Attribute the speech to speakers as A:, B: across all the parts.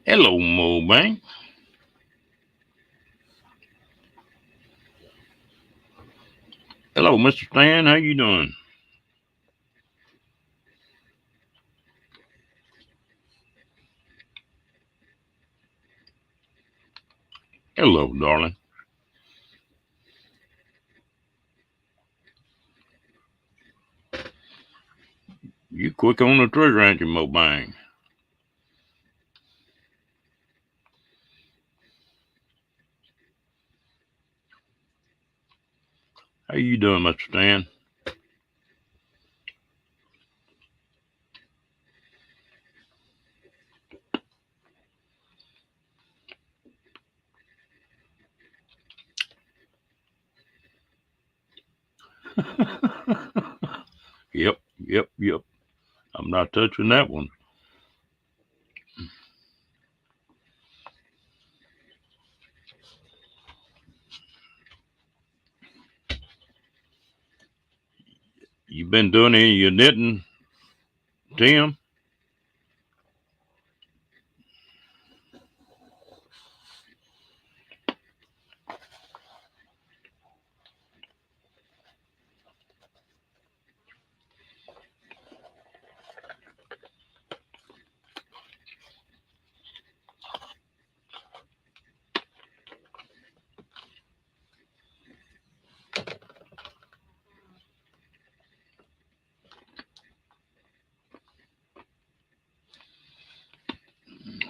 A: Hello, Mo Bang. Hello, Mr. Stan. How you doing? Hello, darling. You quick on the trigger, ain't you, Mo Bang? How you doing, Mr. Stan? Yep. I'm not touching that one. You been doing any of your knitting, Tim?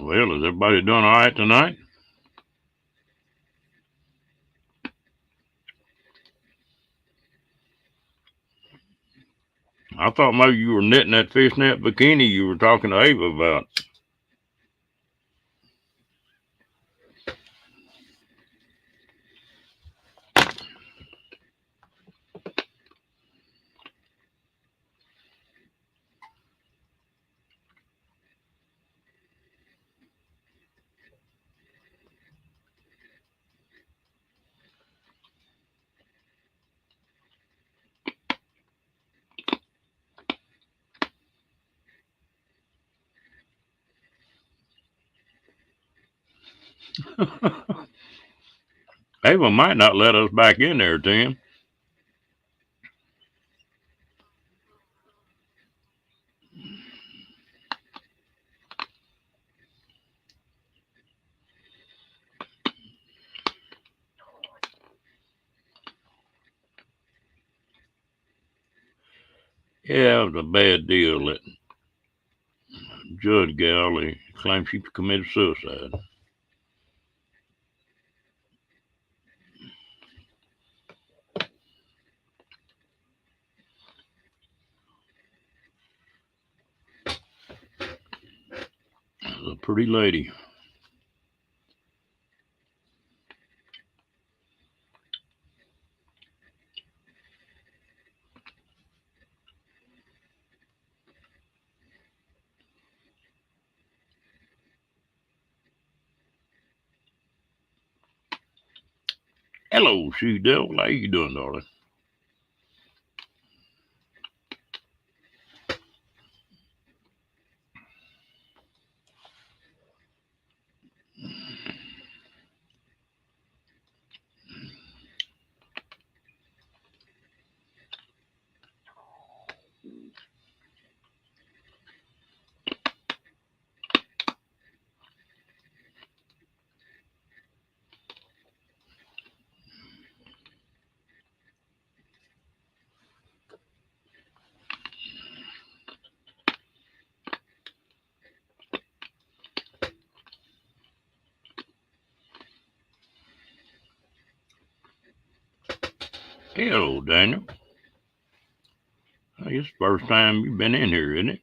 A: Well, is everybody doing all right tonight? I thought maybe you were knitting that fishnet bikini you were talking to Ava about. Ava might not let us back in there, Tim. Yeah, it was a bad deal. That Judd gal, he claimed she committed suicide. It was a pretty lady. Hello, She Devil. How you doing, darling? Hello, Daniel. Hey, it's the first time you've been in here, isn't it?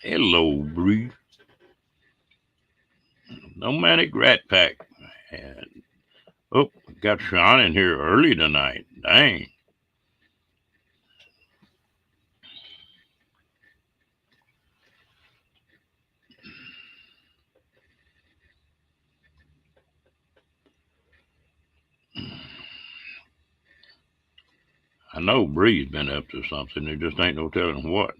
A: Hello, Bree. Nomadic Rat Pack. And, oh, got Sean in here early tonight. Dang. I know Bree's been up to something. There just ain't no telling what.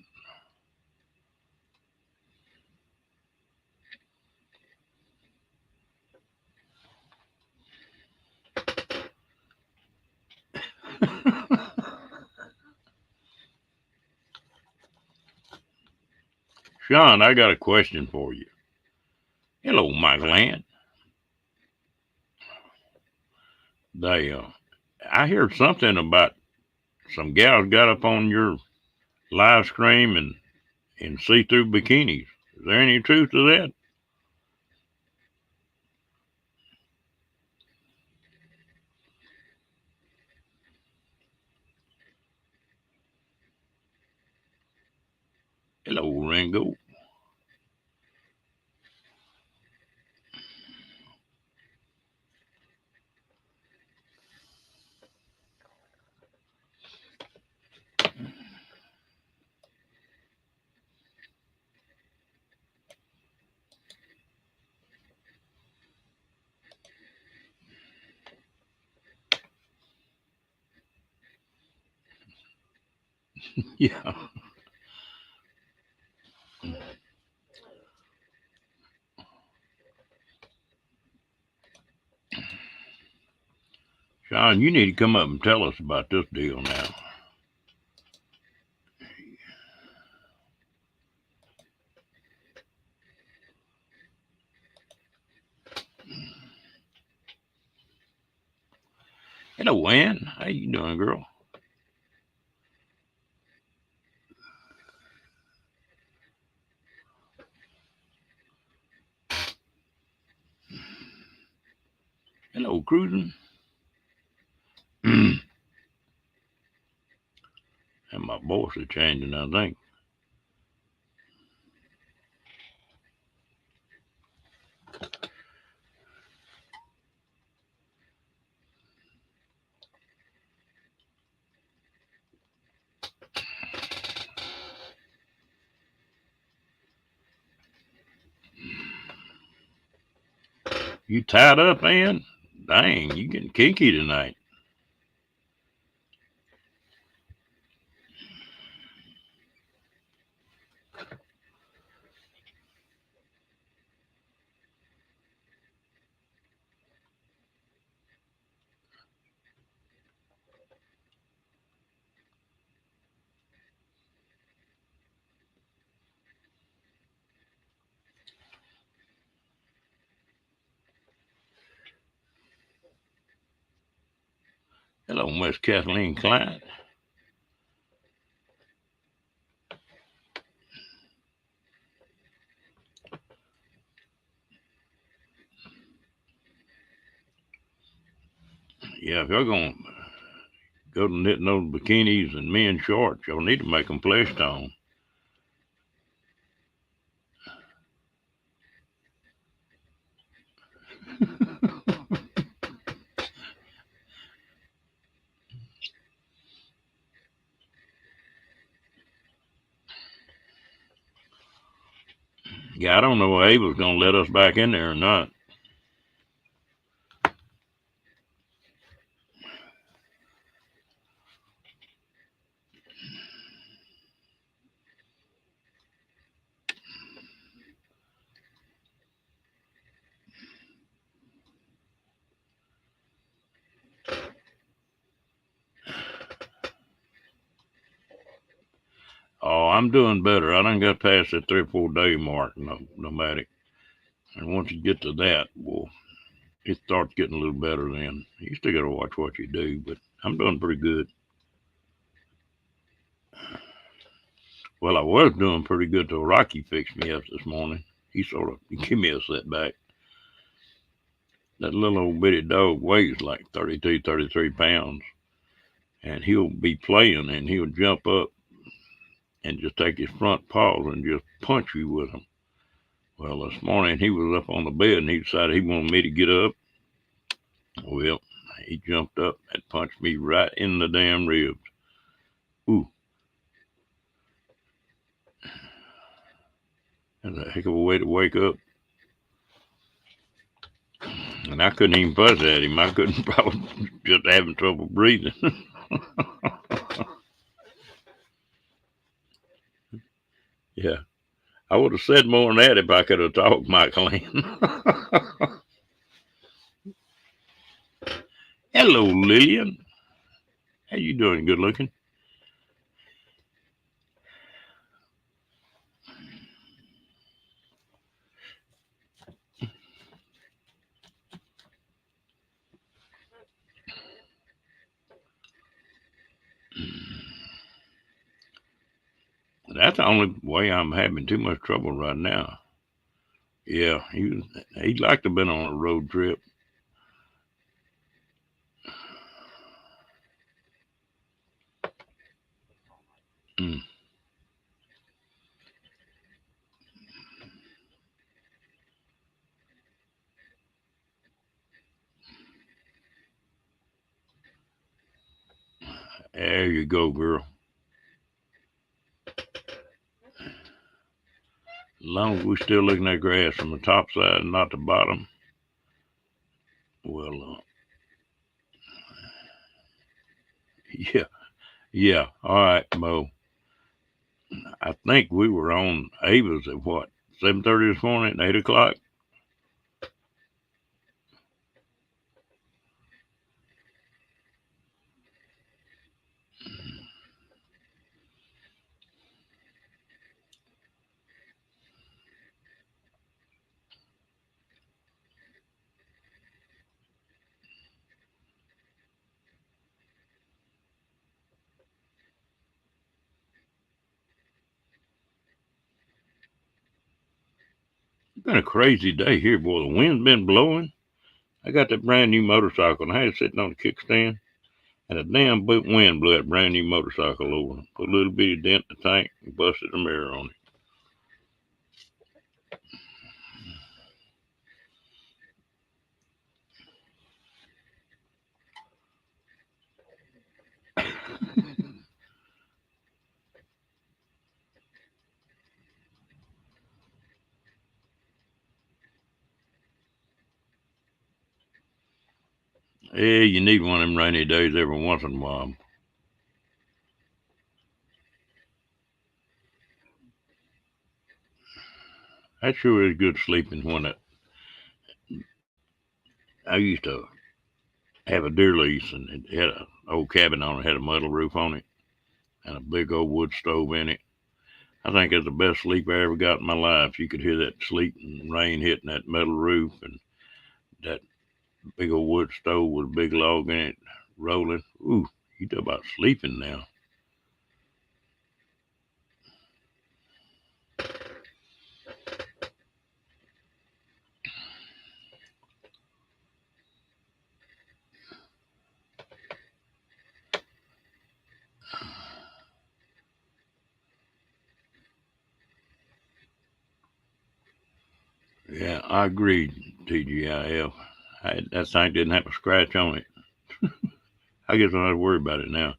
A: Sean, I got a question for you. Hello, Michael Ann. They, I heard something about some gals got up on your live stream and in see-through bikinis. Is there any truth to that? Hello, Ringo. Yeah. Sean, you need to come up and tell us about this deal now. Hello, Ann. How you doing, girl? Hello, cruising. And my voice is changing, I think. You tied up, Ann? Dang, you getting kinky tonight. Hello, Miss Kathleen Klein. Yeah, if y'all gonna go to knitting those bikinis and men's shorts, y'all need to make them flesh tone. Yeah, I don't know if Ava's gonna let us back in there or not. Oh, I'm doing better. I done got past that 3 or 4 day mark, nomadic. And once you get to that, well, it starts getting a little better then. You still gotta watch what you do, but I'm doing pretty good. Well, I was doing pretty good till Rocky fixed me up this morning. he sort of give me a setback. That little old bitty dog weighs like 32, 33 pounds, and he'll be playing and he'll jump up and just take his front paws and just punch you with them. Well, this morning he was up on the bed and he decided he wanted me to get up. Well, he jumped up and punched me right in the damn ribs. Ooh, that's a heck of a way to wake up. And I couldn't even fuss at him. I couldn't, probably just having trouble breathing. Yeah, I would have said more than that if I could have talked, Michael. Hello, Lillian. How you doing? Good looking. That's the only way I'm having too much trouble right now. Yeah, he'd like to have been on a road trip. Mm. There you go, girl. As long as we're still looking at grass from the top side and not the bottom, well, yeah, yeah. All right, Mo. I think we were on Ava's at what, 7:30 this morning, 8 o'clock. It's been a crazy day here, boy. The wind's been blowing. I got that brand new motorcycle and I had it sitting on the kickstand, and a damn wind blew that brand new motorcycle over. Put a little bitty dent in the tank and busted a mirror on it. Yeah, you need one of them rainy days every once in a while. That sure is good sleeping when I used to have a deer lease and it had an old cabin on it, had a metal roof on it, and a big old wood stove in it. I think it's the best sleep I ever got in my life. You could hear that sleet and rain hitting that metal roof and that big old wood stove with a big log in it rolling. Ooh, you talk about sleeping now. Yeah, I agree, TGIF. That thing didn't have a scratch on it. I guess I don't have to worry about it now.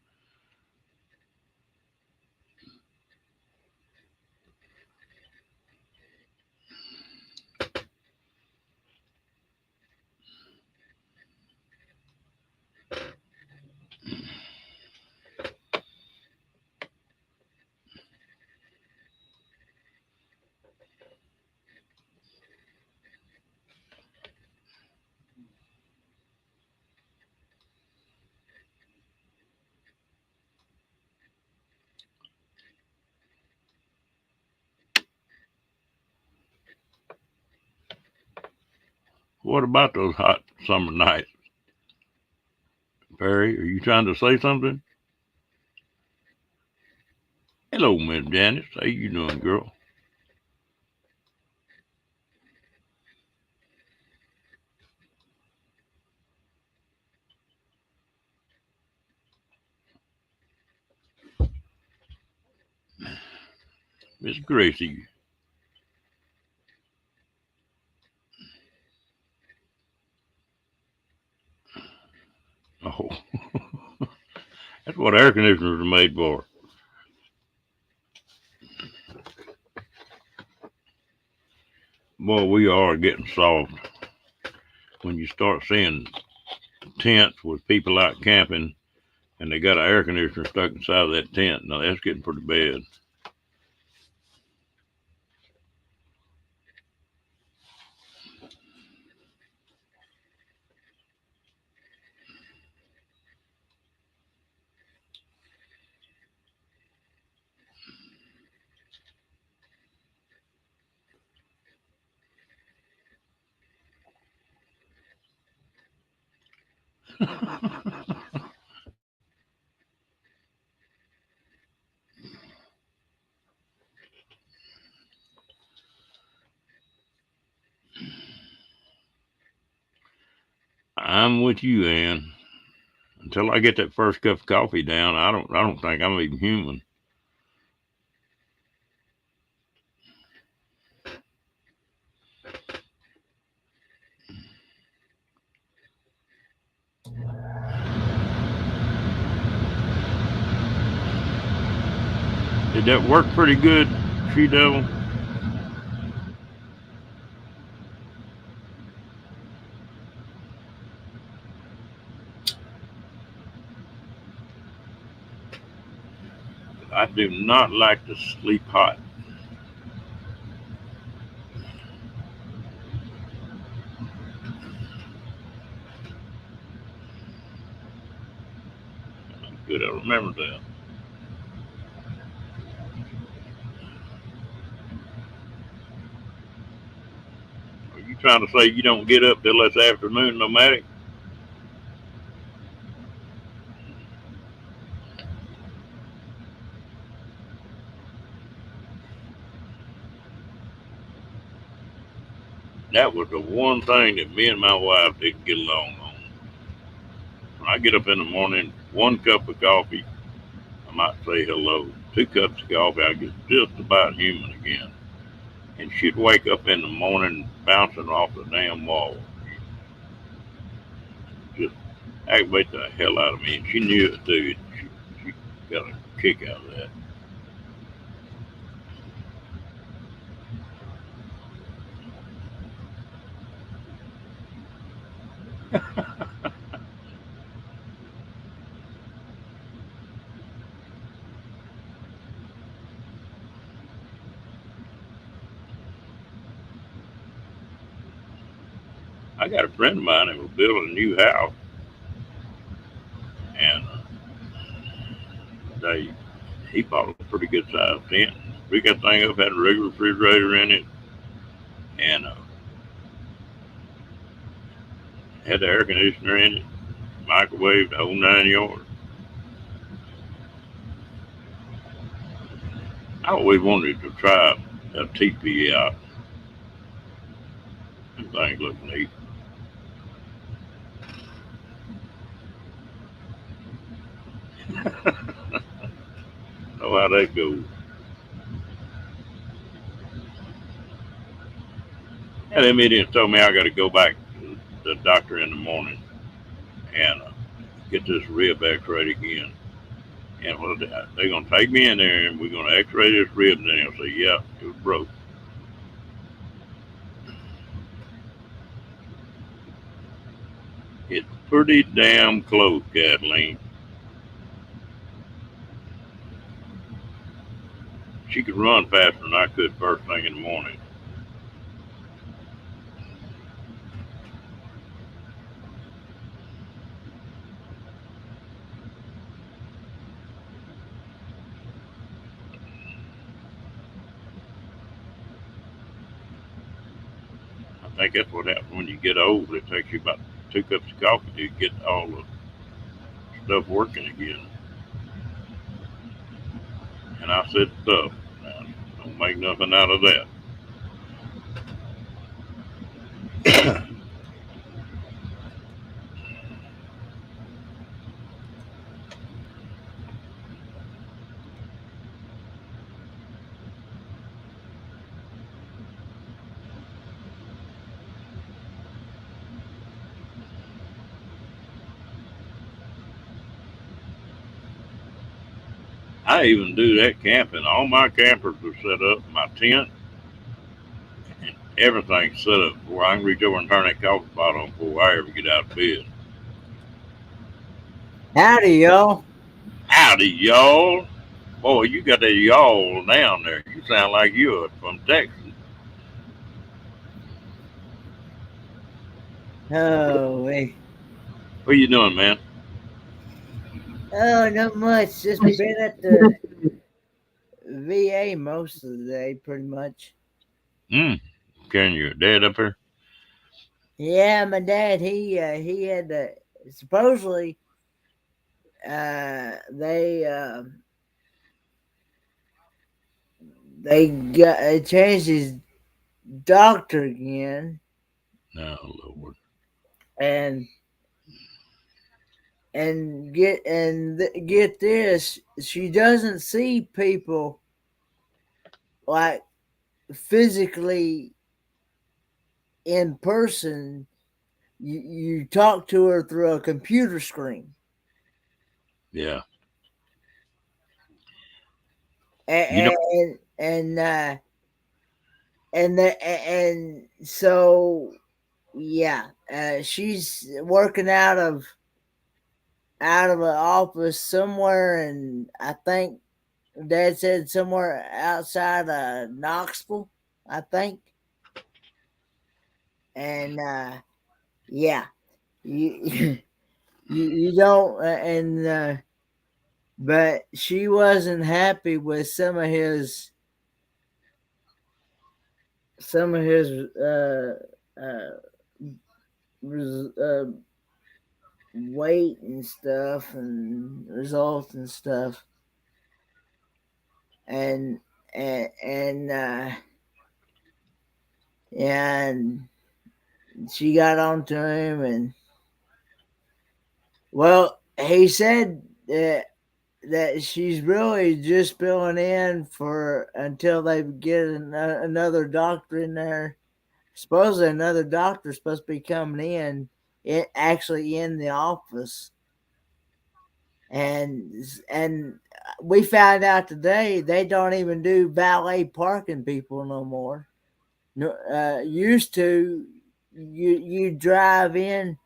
A: What about those hot summer nights, Perry? Are you trying to say something? Hello, Miss Janice. How you doing, girl? Miss Gracie. Oh, that's what air conditioners are made for. Boy, we are getting soft when you start seeing tents with people out camping and they got an air conditioner stuck inside of that tent. Now that's getting pretty bad. I'm with you, Ann. Until I get that first cup of coffee down, I don't think I'm even human. Did that work pretty good, She Devil? I do not like to sleep hot. Good, I remember that. Are you trying to say you don't get up till this afternoon, nomadic? That was the one thing that me and my wife didn't get along on. When I get up in the morning, one cup of coffee, I might say hello. Two cups of coffee, I get just about human again. And she'd wake up in the morning bouncing off the damn wall. Just aggravate the hell out of me. And she knew it too. She got a kick out of that. I got a friend of mine that was building a new house, and they he bought a pretty good sized tent. We got thing up, had a regular refrigerator in it, and had the air conditioner in it, microwave, the whole 9 yards. I always wanted to try a teepee out. Them things look neat. Know how that goes. And them idiots told me I got to go back to the doctor in the morning and get this rib x-rayed again. And well, they're going to take me in there and we're going to x-ray this rib and then they'll say, yeah, it was broke. It's pretty damn close, Kathleen. She could run faster than I could first thing in the morning. I think that's what happens when you get old. It takes you about 2 cups of coffee to get all the stuff working again. And I said stuff. Now, don't make nothing out of that. I even do that camping. All my campers are set up, my tent, and everything's set up where I can reach over and turn that coffee pot on before I ever get out of bed.
B: Howdy, y'all.
A: Howdy, y'all. Boy, you got that y'all down there. You sound like you're from Texas.
B: Oh,
A: What you doing, man?
B: oh, not much. Just been at the VA most of the day, pretty much.
A: Hmm. Carrying your dad up here?
B: Yeah, my dad, he had to supposedly they they got changed his doctor again,
A: No, Lord.
B: and get this, she doesn't see people like physically in person. You talk to her through a computer screen,
A: Yeah. You know,
B: and so yeah, she's working out of an office somewhere, and I think Dad said somewhere outside of Knoxville, I think. And yeah, you you don't and but she wasn't happy with some of his uh, uh, weight and stuff and results and stuff, and and yeah, and she got on to him, and well, he said that she's really just filling in for until they get another doctor in there. Supposedly another doctor's supposed to be coming actually in the office, and we found out today they don't even do valet parking people no more. No, used to, you drive in,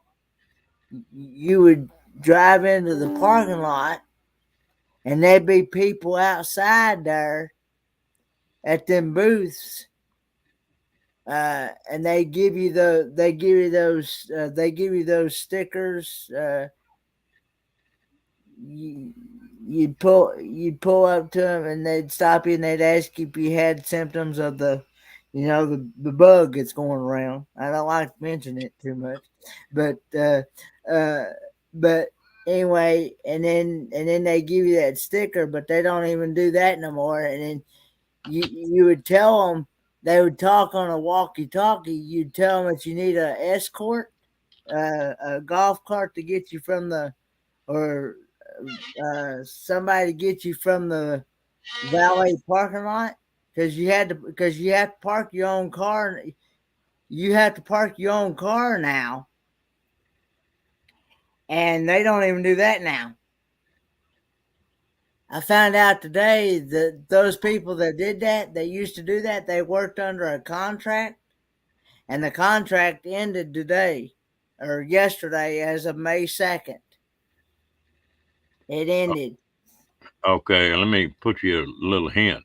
B: you would drive into the parking lot, and there'd be people outside there at them booths, and they give you those stickers. You, you'd pull up to them, and they'd stop you, and they'd ask you if you had symptoms of the bug that's going around. I don't like to mention it too much, but uh, but anyway, and then they give you that sticker, but they don't even do that no more. And then you would tell them, they would talk on a walkie-talkie. You'd tell them that you need a escort, a golf cart to get you from the or somebody to get you from the valet parking lot, because you have to park your own car. You have to park your own car now, and they don't even do that now. I found out today that those people that did that, they used to do that, they worked under a contract, and the contract ended today or yesterday as of May 2nd. It ended.
A: okay, let me put you a little hint.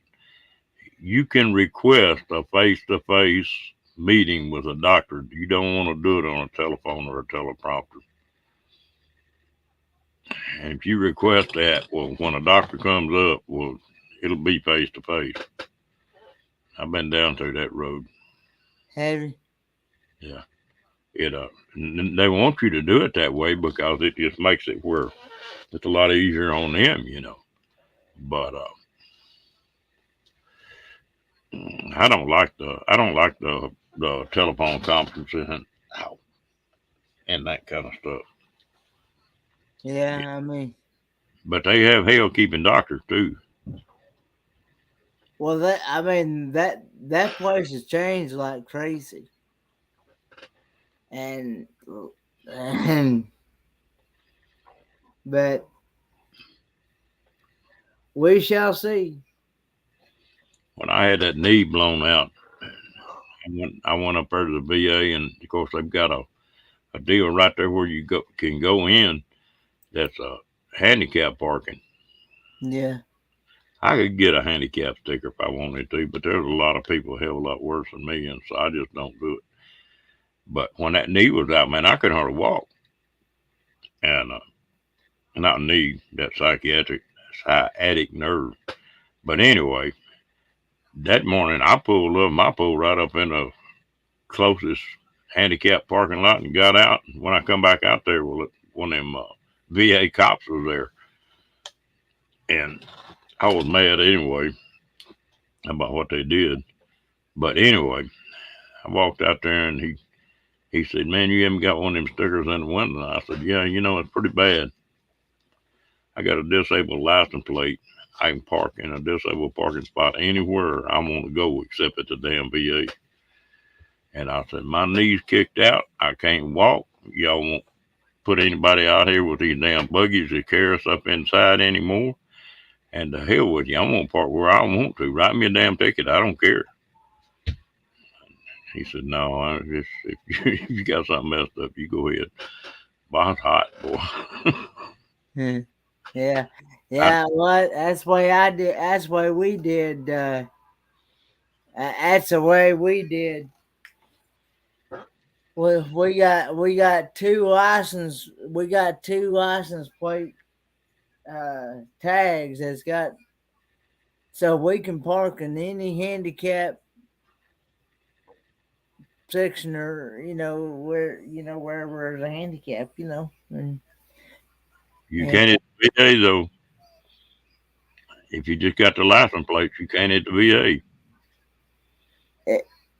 A: You can request a face to face meeting with a doctor. You don't want to do it on a telephone or a teleprompter. And if you request that, well, when a doctor comes up, well, it'll be face to face. I've been down through that road.
B: Have
A: Yeah. They want you to do it that way because it just makes it where it's a lot easier on them. But I don't like the telephone conferences and that kind of stuff.
B: Yeah, I mean,
A: But they have hell keeping doctors too.
B: well, that place has changed like crazy, and and but We shall see.
A: When I had that knee blown out, I went up there to the VA, and of course they've got a deal right there where you can go in. That's handicap parking.
B: Yeah.
A: I could get a handicap sticker if I wanted to, but there's a lot of people a hell of a lot worse than me, and so I just don't do it. But when that knee was out, man, I couldn't hardly walk. And not knee, that sciatic nerve. But anyway, that morning I pulled up, I pulled right up in the closest handicap parking lot and got out. When I come back out there, well, one of them VA cops was there, and I was mad anyway about what they did. But anyway, I walked out there and he said, "Man, you haven't got one of them stickers in the window." And I said, "Yeah, it's pretty bad. I got a disabled license plate. I can park in a disabled parking spot anywhere I want to go except at the damn VA." And I said, "My knee's kicked out. I can't walk. Y'all won't put anybody out here with these damn buggies that carry us up inside anymore. And the hell with you. I'm going to park where I want to. Write me a damn ticket. I don't care." He said, "No, if if you got something messed up, you go ahead." But it's hot, boy.
B: Yeah.
A: I,
B: Yeah. Well, that's the way I did. That's the way we did. That's the way we did. We got two license plate tags that's got, so we can park in any handicap section, or wherever there's a handicap,
A: you
B: and
A: can't at the VA, though. If you just got the license plates, you can't at the VA.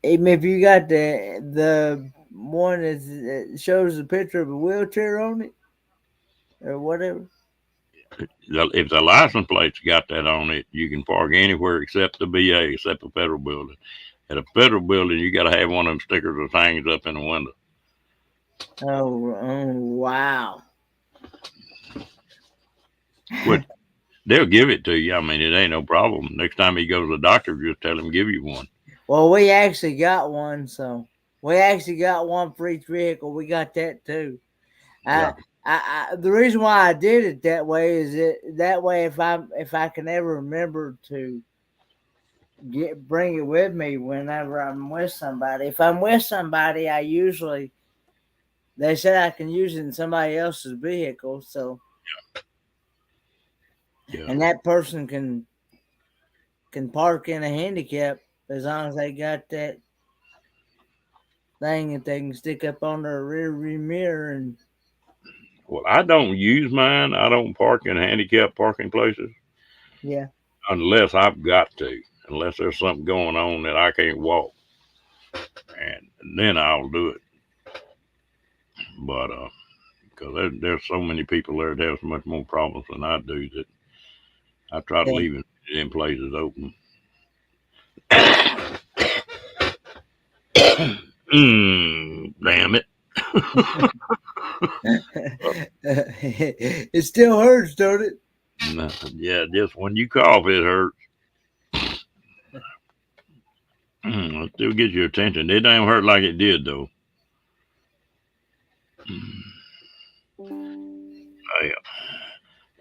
B: even if you got the one that shows a picture of a wheelchair on it or whatever.
A: If the license plate's got that on it, you can park anywhere except the VA, except the federal building. At a federal building, you got to have one of them stickers that hangs up in the window.
B: Oh, wow.
A: Which they'll give it to you. I mean, it ain't no problem. Next time he goes to the doctor, just tell him give you one.
B: Well, we actually got one, so we actually got one for each vehicle. We got that too.
A: Yeah.
B: The reason why I did it that way is that way if I can ever remember to bring it with me whenever I'm with somebody. If I'm with somebody, they said I can use it in somebody else's vehicle, so
A: Yeah.
B: and that person can park in a handicap as long as they got that thing that they can stick up on their rear view mirror. And
A: Well, I don't use mine. I don't park in handicap parking places
B: yeah,
A: unless I've got to, unless there's something going on that I can't walk, and then I'll do it. But because there's so many people there that have so much more problems than I do that I try to
B: yeah.
A: leave it in places open. Damn it.
B: It still hurts, don't it?
A: Yeah, just when you cough, it hurts. It still gets your attention. It don't hurt like it did, though.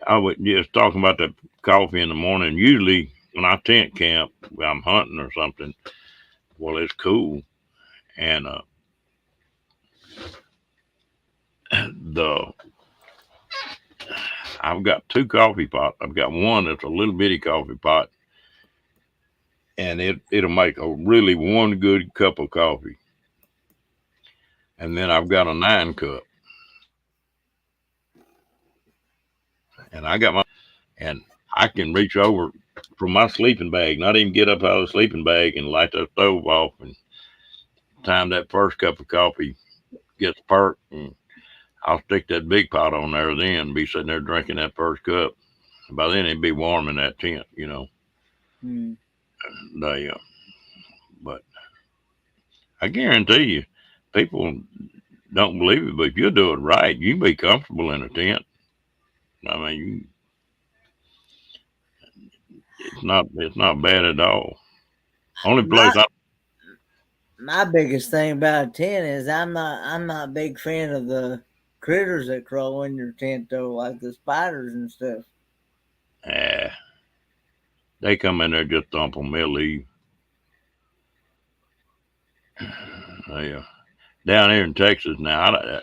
A: I was just talking about the coffee in the morning. Usually, when I tent camp, I'm hunting or something. Well, it's cool, and the I've got two coffee pots. I've got one that's a little bitty coffee pot, and it'll make a really one good cup of coffee. And then I've got a 9 cup, and I got my and I can reach over from my sleeping bag, not even get up out of the sleeping bag and light the stove off, and time that first cup of coffee gets perked, and I'll stick that big pot on there then and be sitting there drinking that first cup. By then it'd be warm in that tent.
B: Hmm.
A: They, but I guarantee you, people don't believe it, but if you do it right, you can be comfortable in a tent. I mean, It's not bad at all. Only place
B: My, my biggest thing about a tent is I'm not a big fan of the critters that crawl in your tent though, like the spiders and stuff.
A: they come in there just thump them. They'll leave. Down here in Texas now,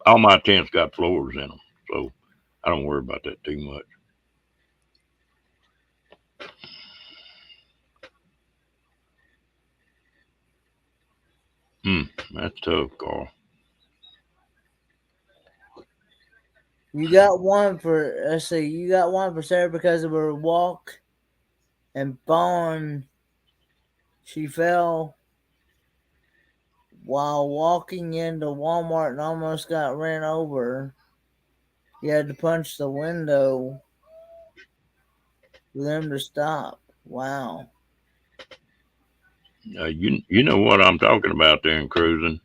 A: all my tents got floors in them, so I don't worry about that too much. That's tough, Carl.
B: You got one for let's see, you got one for Sarah because of her walk and falling. She fell while walking into Walmart and almost got ran over. You had to punch the window for them to stop. Wow.
A: You know what I'm talking about there in cruising.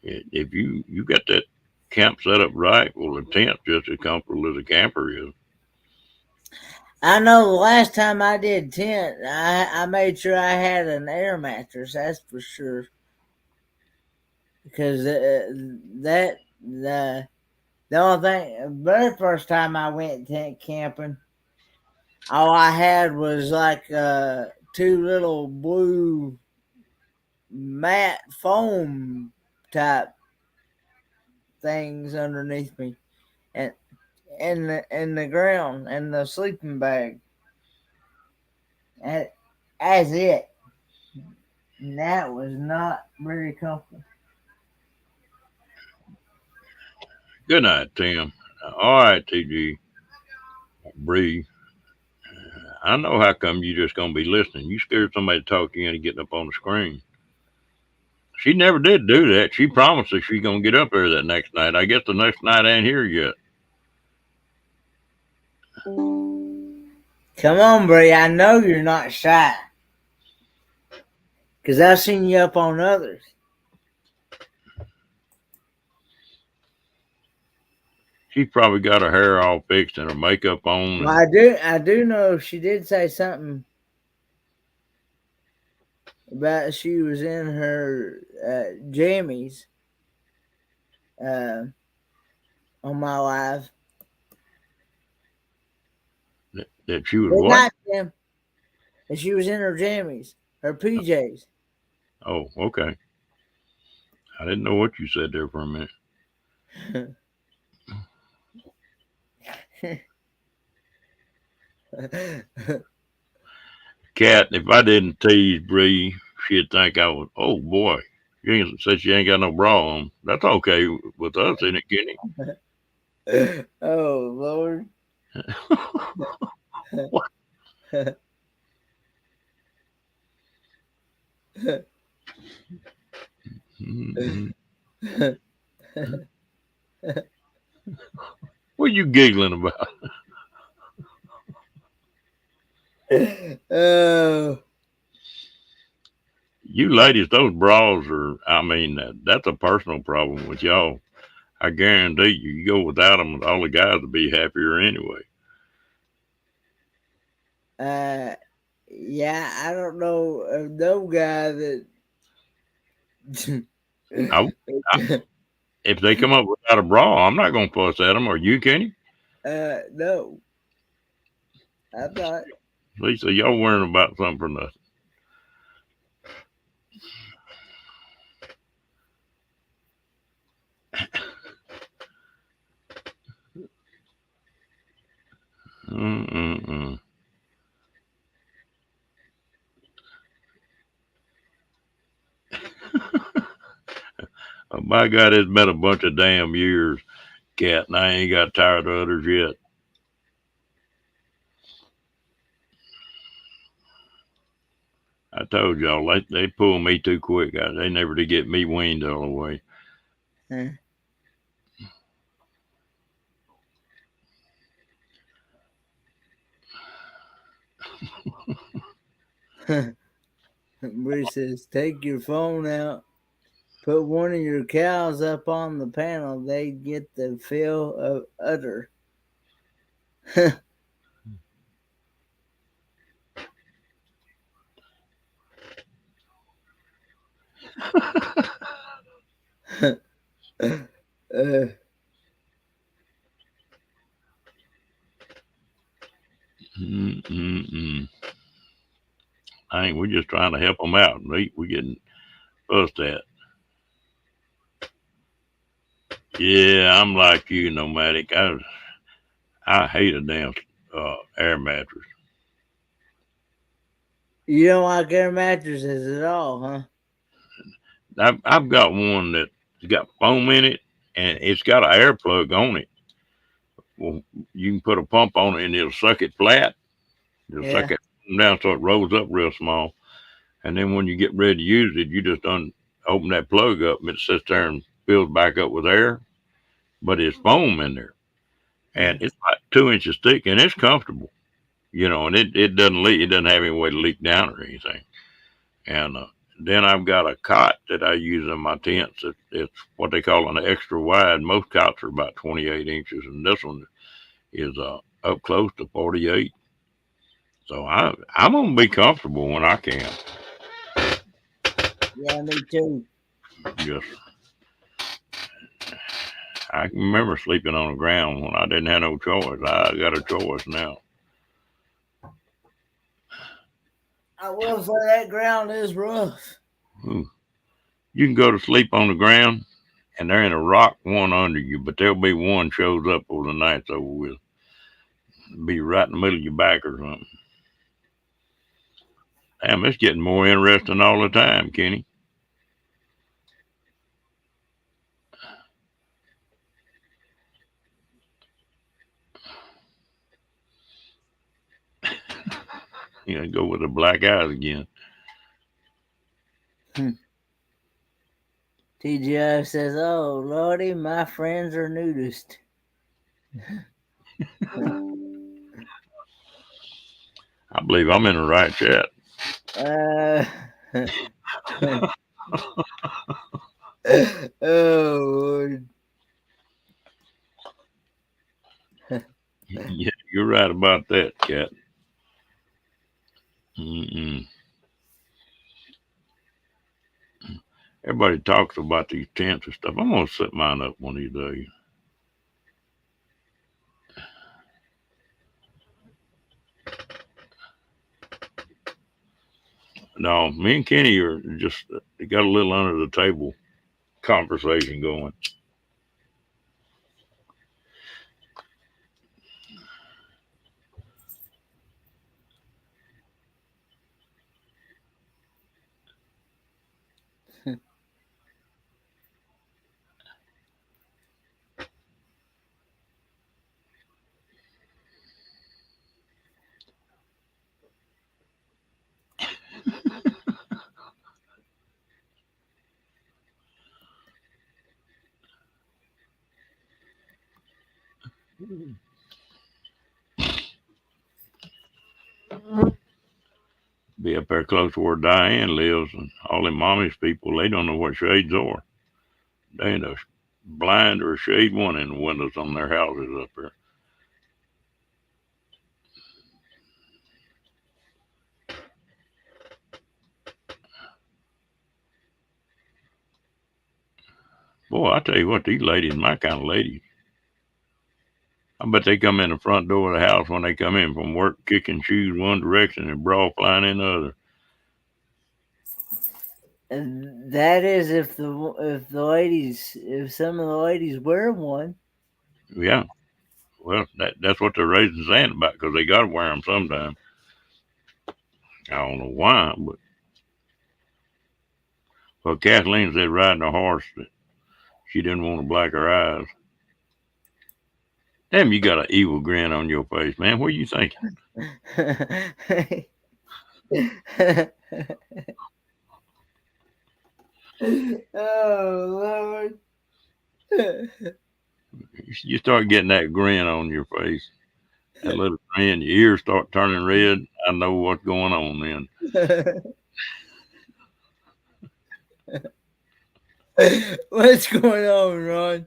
A: If you got that camp set up right, well, the tent's just as comfortable as a camper is.
B: I know the last time I did tent, I made sure I had an air mattress. That's for sure. Because the only thing, the very first time I went tent camping, all I had was like two little blue matte foam type things underneath me, and in the ground and the sleeping bag. And as it, and that was not very comfortable.
A: Good night, Tim. All right, TG. Bree. I know how come you just gonna be listening. You scared somebody to talk to you into getting up on the screen. She never did do that. She promised us she's gonna get up there that next night. I guess the next night ain't here yet.
B: Come on, Bree. I know you're not shy. Because I've seen you up on others.
A: She's probably got her hair all fixed and her makeup on.
B: Well, I do know she did say something about she was in her jammies on my live.
A: That she was
B: Good
A: what?
B: night, Tim. And she was in her jammies, her PJs.
A: Oh, okay. I didn't know what you said there for a minute. Cat, if I didn't tease Bree, she'd think I was, oh boy, said she ain't got no bra on. That's okay with us, isn't it, Kenny?
B: Oh, Lord.
A: What? What are you giggling about?
B: Oh.
A: You ladies, those bras are, I mean, that's a personal problem with y'all. I guarantee you, you go without them, all the guys will be happier anyway.
B: Yeah, I don't know of no guy that.
A: If they come up without a bra, I'm not going to fuss at them. Are you, Kenny?
B: No, I'm not.
A: Lisa, y'all worrying about something for nothing. Oh, my God, it's been a bunch of damn years, Cat, and I ain't got tired of others yet. I told y'all, they pull me too quick. They never did get me weaned all the way.
B: Bruce says, take your phone out. Put one of your cows up on the panel. They get the feel of udder.
A: Mm-mm-mm. I think we're just trying to help them out. We're getting fussed at. Yeah, I'm like you, nomadic. I hate a damn air mattress.
B: You don't like air mattresses at all, huh?
A: I've got one that's got foam in it, and it's got an air plug on it. Well, you can put a pump on it, and it'll suck it flat. It'll suck
B: Yeah.
A: it down so it rolls up real small. And then when you get ready to use it, you just open that plug up, and it sits there and fills back up with air. But it's foam in there, and
B: Mm.
A: it's like 2 inches thick, and it's comfortable. And it doesn't leak. It doesn't have any way to leak down or anything. And then I've got a cot that I use in my tents. It's what they call an extra wide. Most cots are about 28 inches, and this one is up close to 48. So I'm gonna be comfortable when I can.
B: Yeah, me too.
A: Just I can remember sleeping on the ground when I didn't have no choice. I got a choice now.
B: I will say that ground is rough.
A: Ooh. You can go to sleep on the ground, and there ain't a rock one under you, but there'll be one shows up before the night's over with. Be right in the middle of your back or something. Damn, it's getting more interesting all the time, Kenny. Go with the black eyes again.
B: TGI says, "Oh lordy, my friends are nudist."
A: I believe I'm in the right chat.
B: Uh, oh Lord.
A: Yeah, you're right about that, cat. Mm-mm. Everybody talks about these tents and stuff. I'm gonna set mine up one of these days. No, me and Kenny are just got a little under the table conversation going. Be up there close to where Diane lives, and all them mommy's people, they don't know what shades are. They ain't a blind or a shade one in the windows on their houses up there. Boy, I tell you what, these ladies, my kind of ladies, I bet they come in the front door of the house when they come in from work, kicking shoes one direction and bra flying in the other.
B: And that is if some of the ladies wear one.
A: Yeah, well, that's what they're raising saying about because they got to wear them sometime. I don't know why, but well, Kathleen said riding a horse that she didn't want to black her eyes. Damn, you got an evil grin on your face, man. What are you thinking?
B: Oh Lord.
A: You start getting that grin on your face, that little grin, your ears start turning red. I know what's going on then.
B: What's going on, Ron?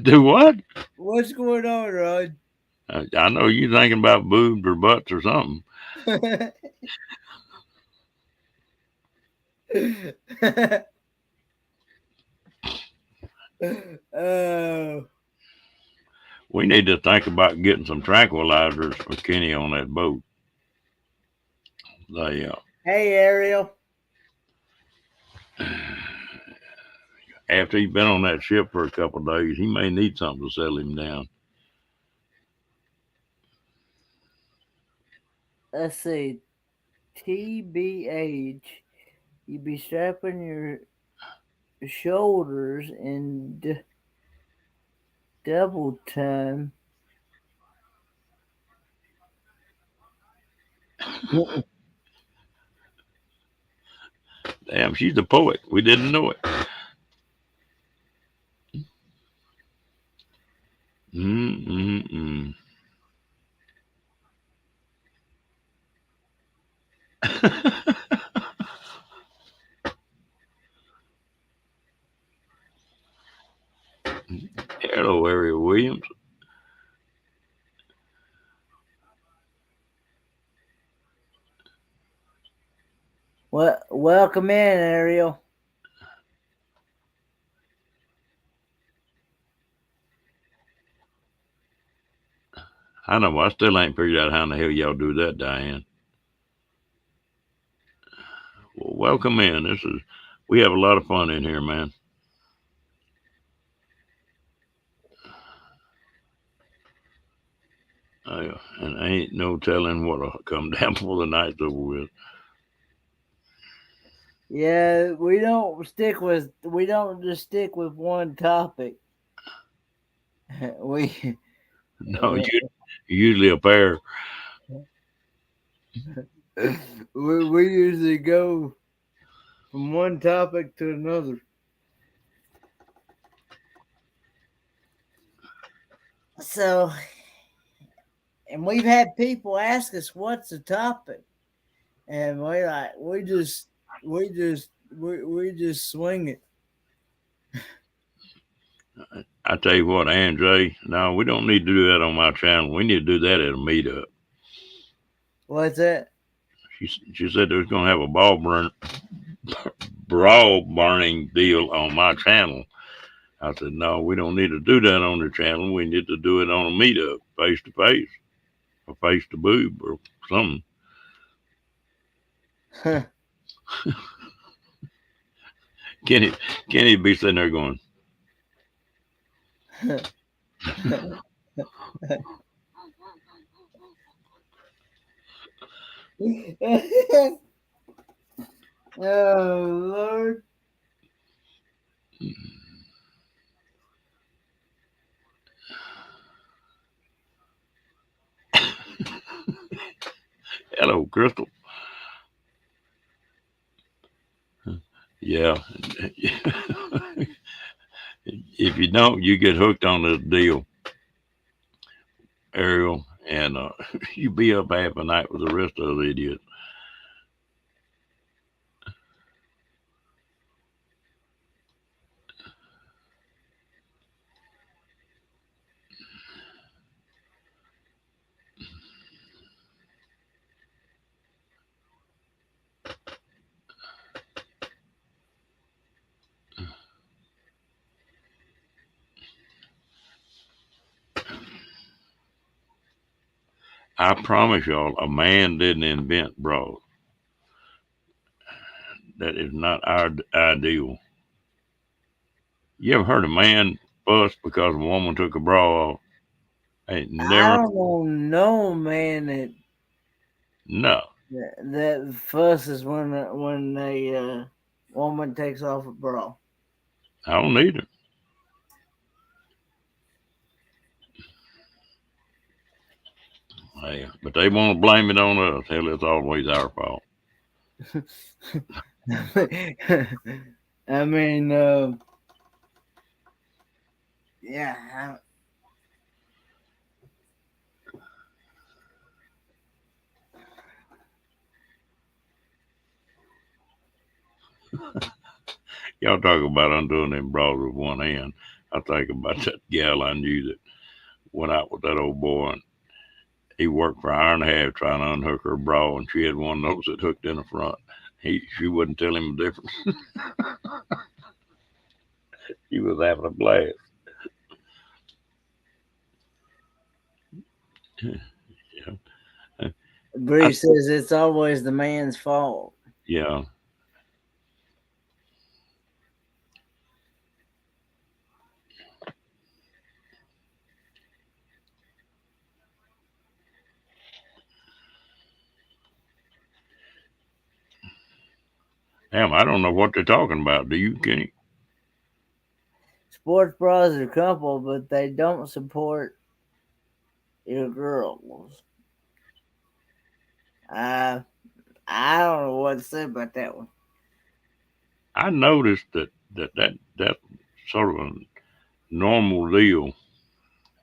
A: Do what?
B: What's going on, Ron?
A: I know you thinking about boobs or butts or something.
B: Oh,
A: We need to think about getting some tranquilizers for Kenny on that boat. They,
B: hey, Ariel.
A: after he's been on that ship for a couple of days, he may need something to settle him down.
B: Let's see. TBH. You be strapping your shoulders in double time.
A: Damn, she's a poet. We didn't know it. Mm-mm-mm. Hello, Ariel Williams.
B: Welcome in, Ariel.
A: I know. I still ain't figured out how in the hell y'all do that, Diane. Well, welcome in. We have a lot of fun in here, man. And ain't no telling what'll come down before the night's over with.
B: Yeah, we don't just stick with one topic. we
A: No, you usually a pair.
B: we usually go from one topic to another. So, and we've had people ask us what's the topic, and we just swing it.
A: I tell you what, Andre, no, we don't need to do that on my channel. We need to do that at a meetup.
B: What's that?
A: She said there was going to have a brawl burning deal on my channel. I said, no, we don't need to do that on the channel. We need to do it on a meetup, face to face, or face to boob, or something. Kenny, Kenny be sitting there going,
B: Oh Lord.
A: hello, Crystal. Yeah. If you don't, you get hooked on this deal, Ariel, and you be up half a night with the rest of the idiots. I promise y'all, a man didn't invent bras. That is not our ideal. You ever heard a man fuss because a woman took a bra off? Ain't
B: I
A: never.
B: don't know, man.
A: No,
B: That fusses when a woman takes off a bra.
A: I don't need her. Hey, but they want to blame it on us. Hell, it's always our fault.
B: I mean, yeah.
A: Y'all talk about undoing them bras with one hand. I think about that gal I knew that went out with that old boy, and he worked for an hour and a half trying to unhook her bra, and she had one of those that hooked in the front. She wouldn't tell him the difference. She was having a blast.
B: Bree says it's always the man's fault.
A: Yeah. Damn, I don't know what they're talking about. Do you, Kenny?
B: Sports bras are couple, but they don't support your girls. I don't know what to say about that one.
A: I noticed that sort of a normal deal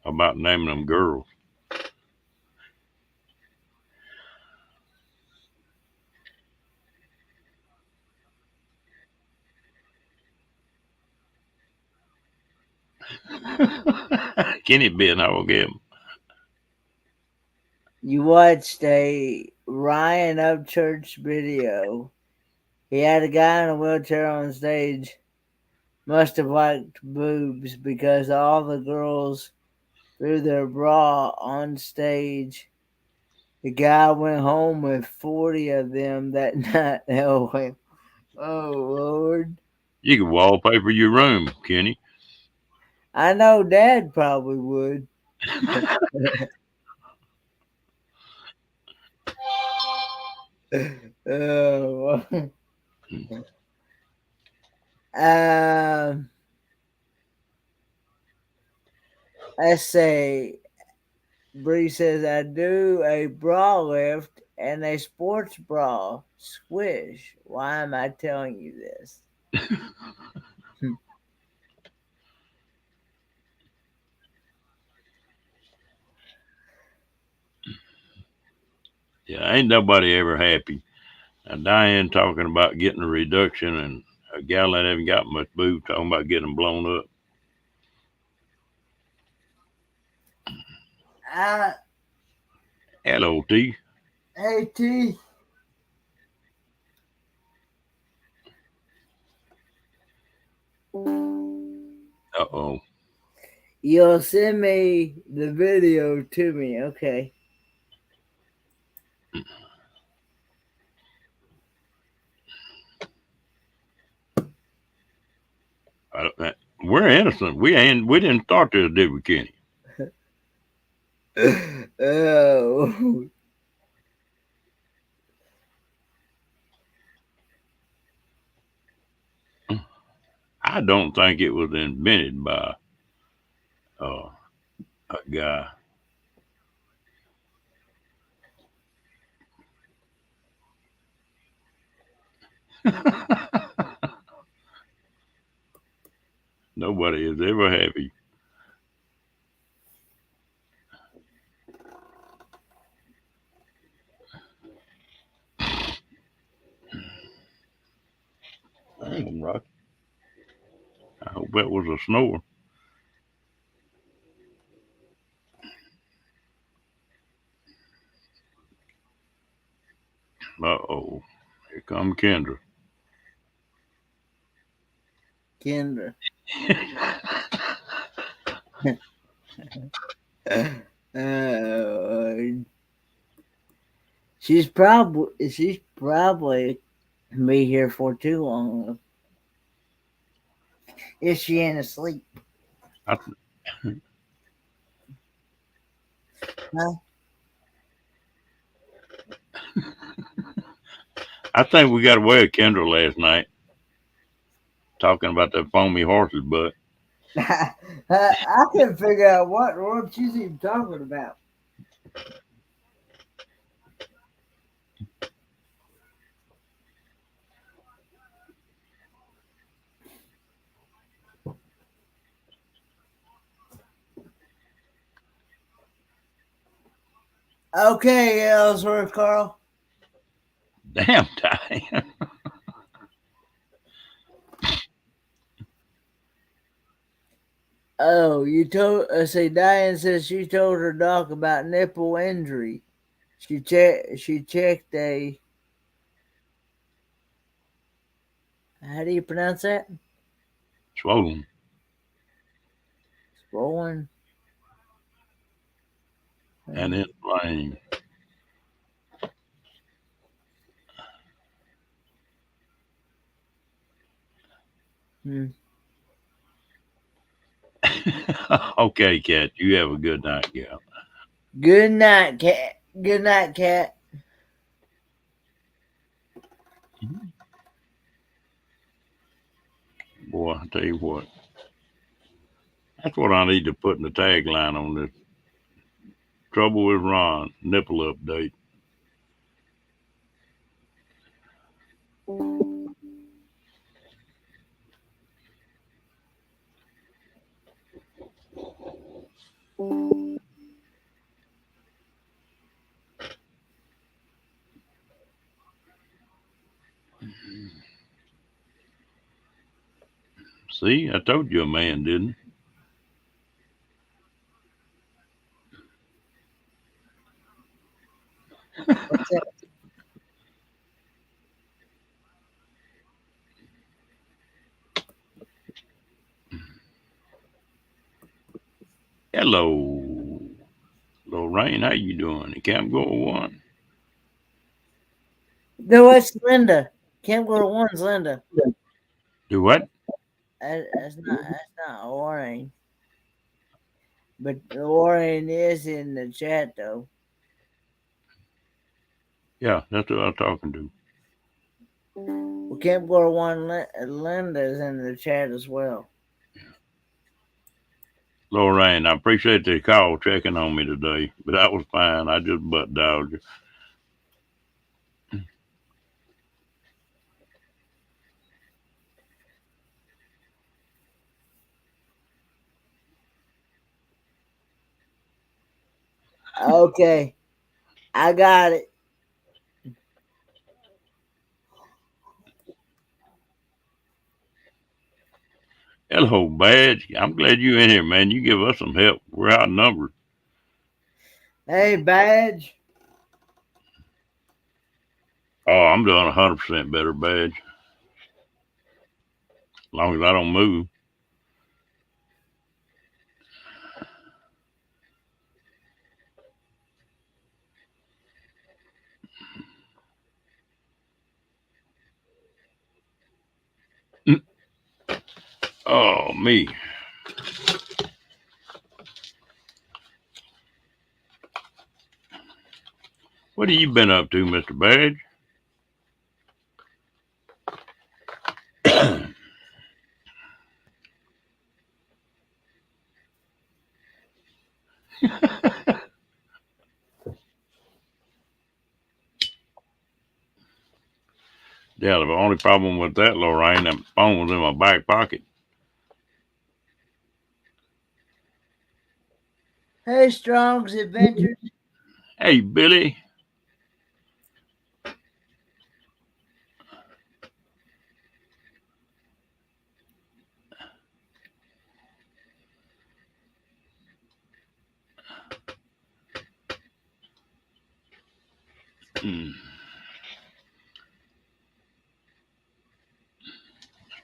A: about naming them girls. Kenny being all game.
B: You watched a Ryan Upchurch video. He had a guy in a wheelchair on stage. Must have liked boobs because all the girls threw their bra on stage. The guy went home with 40 of them that night. Oh, Lord.
A: You could wallpaper your room, Kenny.
B: I know Dad probably would. Oh. Um, let's say Bree says I do a bra lift and a sports bra squish. Why am I telling you this?
A: Yeah, ain't nobody ever happy. Now, Diane talking about getting a reduction, and a gal that haven't got much boob talking about getting them blown up.
B: Uh,
A: Hello, T.
B: hey T.
A: Uh-oh.
B: You'll send me the video to me, okay?
A: We're innocent. We didn't start this, did we, Kenny?
B: Oh.
A: I don't think it was invented by a guy. Nobody is ever happy. Damn, Rocky. I hope that was a snore. Uh-oh. Here come Kendra.
B: Kendra. She's probably be here for too long. Is she ain't asleep?
A: I,
B: Huh?
A: I think we got away with Kendra last night talking about that foamy horse's butt.
B: I couldn't figure out what she's even talking about. Okay, Ellsworth, Carl.
A: Damn, Diane.
B: Oh, you told. Say Diane says she told her doc about nipple injury. She checked a. How do you pronounce that?
A: Swollen.
B: Rolling.
A: and in flame.
B: Hmm.
A: Okay, Cat. You have a good night, gal.
B: Good night, cat. Good night, cat.
A: Boy, I tell you what. That's what I need to put in the tagline on this. Trouble with Ron. Nipple update. See, I told you a man, didn't
B: What's that?
A: I? Hello, Lorraine. How you doing? The Camp Goal One.
B: No, that's Linda. Camp Go to One's Linda.
A: Do what?
B: That's not Lorraine. But Lorraine is in the chat though.
A: Yeah, that's what I'm talking to.
B: Well, Camp Go to One Linda's in the chat as well.
A: Lorraine, I appreciate the call checking on me today, but that was fine. I just butt dialed you.
B: Okay, I got it.
A: Hello, Badge. I'm glad you're in here, man. You give us some help. We're outnumbered.
B: Hey, Badge.
A: Oh, I'm doing 100% better, Badge. As long as I don't move. Oh, me. What have you been up to, Mr. Badge? Yeah, the only problem with that, Lorraine, that phone was in my back pocket.
B: Hey, Strong's Adventures.
A: Hey, Billy. Mm.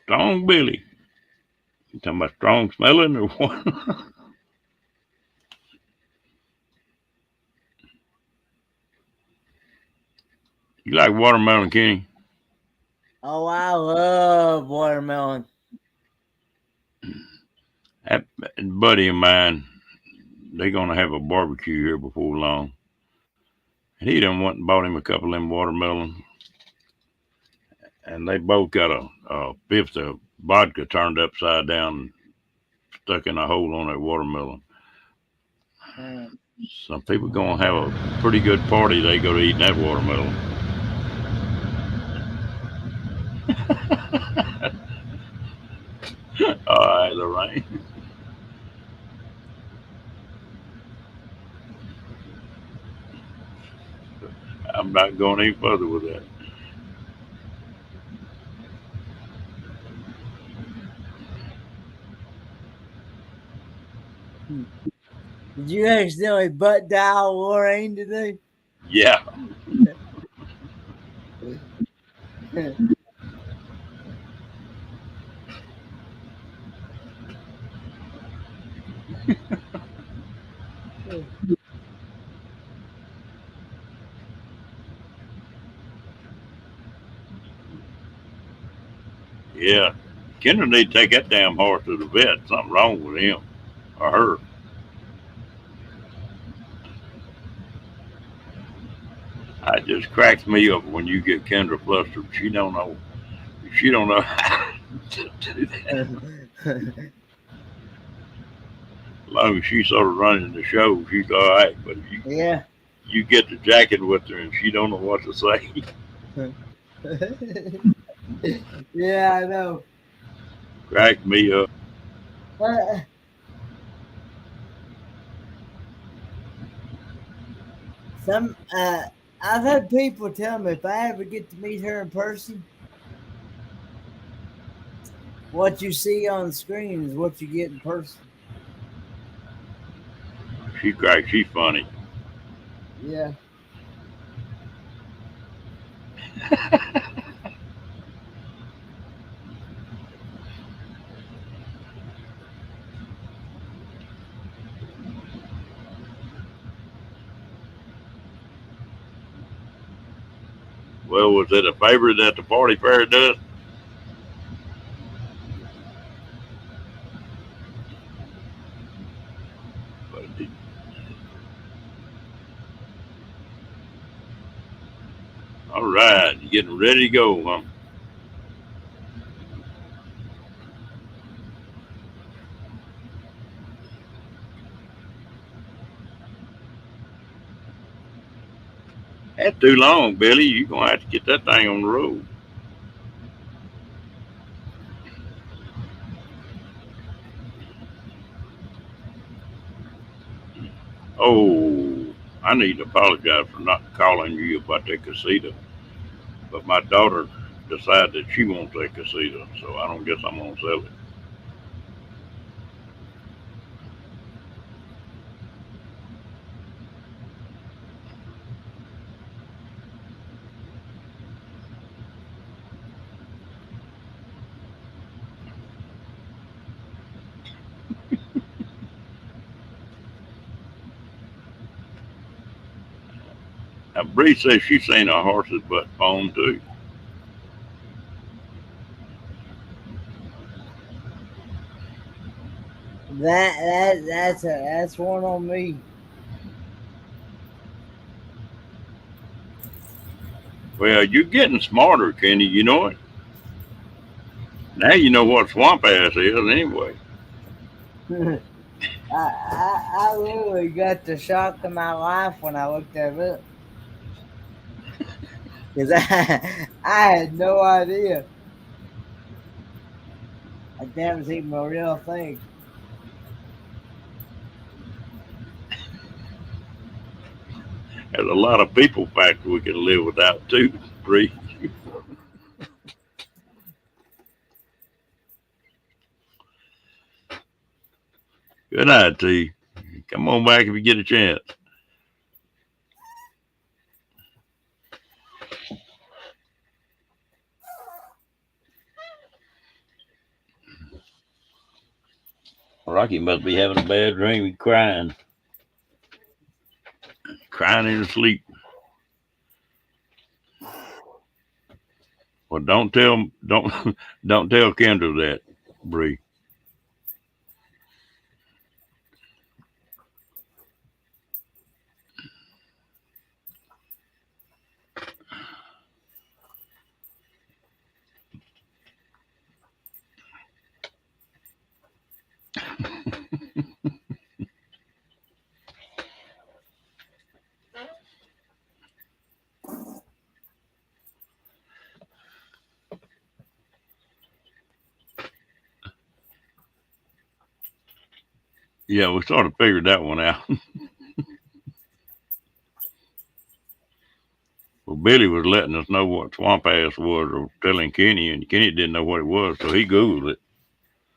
A: Strong Billy. You talking about strong smelling or what? You like watermelon, Kenny?
B: Oh, I love watermelon.
A: That buddy of mine, they gonna have a barbecue here before long. And he done went and bought him a couple of them watermelons. And they both got a fifth of vodka turned upside down and stuck in a hole on that watermelon. Some people gonna have a pretty good party. They go to eating that watermelon. All right, Lorraine. I'm not going any further with that.
B: Did you accidentally butt dial Lorraine today?
A: Yeah. Yeah. Kendra need to take that damn horse to the vet. Something wrong with him or her. It just cracks me up when you get Kendra flustered. She don't know. She don't know how to do that. As long as she's sort of running the show, she's all right. But if
B: Yeah.
A: you get the jacket with her and she don't know what to say,
B: Yeah, I know.
A: crack me up.
B: Uh, some I've had people tell me if I ever get to meet her in person, what you see on the screen is what you get in person.
A: She's funny.
B: Yeah.
A: Well, was it a favor that the party fair does? But all right, you getting ready to go, huh? That's too long, Billy. You're gonna have to get that thing on the road. Oh, I need to apologize for not calling you about that casita. But my daughter decided that she wants that casita, so I don't guess I'm gonna sell it. Now, Bree says she's seen a horse's butt phone too.
B: That's one on me.
A: Well, you're getting smarter, Kenny. You know it. Now you know what swamp ass is anyway.
B: I literally got the shock of my life when I looked that up because I had no idea that that was even a real thing.
A: There's a lot of people facts we can live without too, Bree. Good night to you. Come on back if you get a chance. Rocky must be having a bad dream. He's crying in his sleep. Well, don't don't tell Kendra that, Bree. Yeah, we sort of figured that one out. Well, Billy was letting us know what swamp ass was, or telling Kenny, and Kenny didn't know what it was, so he Googled it.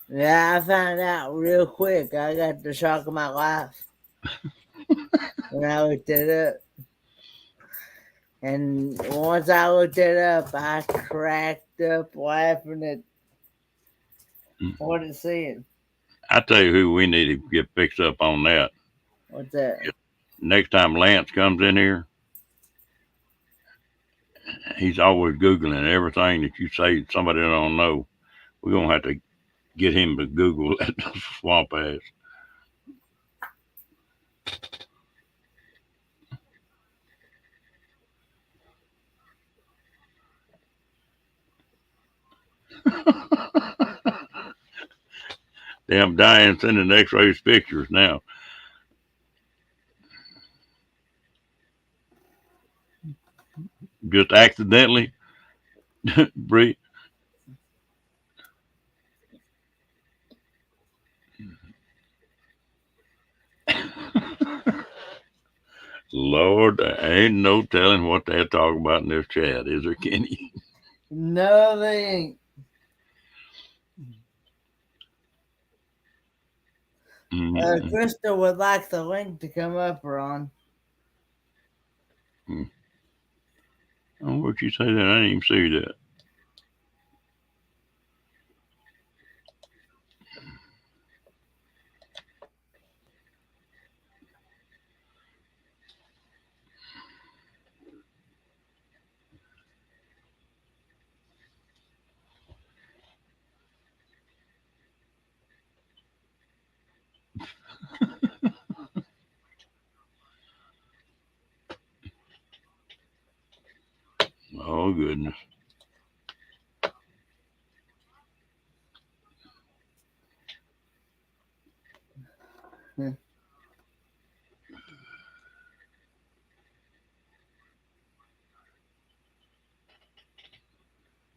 B: Yeah, I found out real quick. I got the shock of my life when I looked it up. And once I looked it up, I cracked up laughing at what it said.
A: I tell you who we need to get fixed up on that.
B: What's that?
A: Next time Lance comes in here, he's always Googling everything that you say somebody don't know. We're gonna have to get him to Google that swamp ass. Damn Diane sending X-rays pictures now. Just accidentally, Bree. Lord, there ain't no telling what they're talking about in this chat, is there, Kenny?
B: No, they ain't. Crystal would like the link to come up, Ron.
A: Oh, where'd you say that? I didn't even see that. Oh, goodness.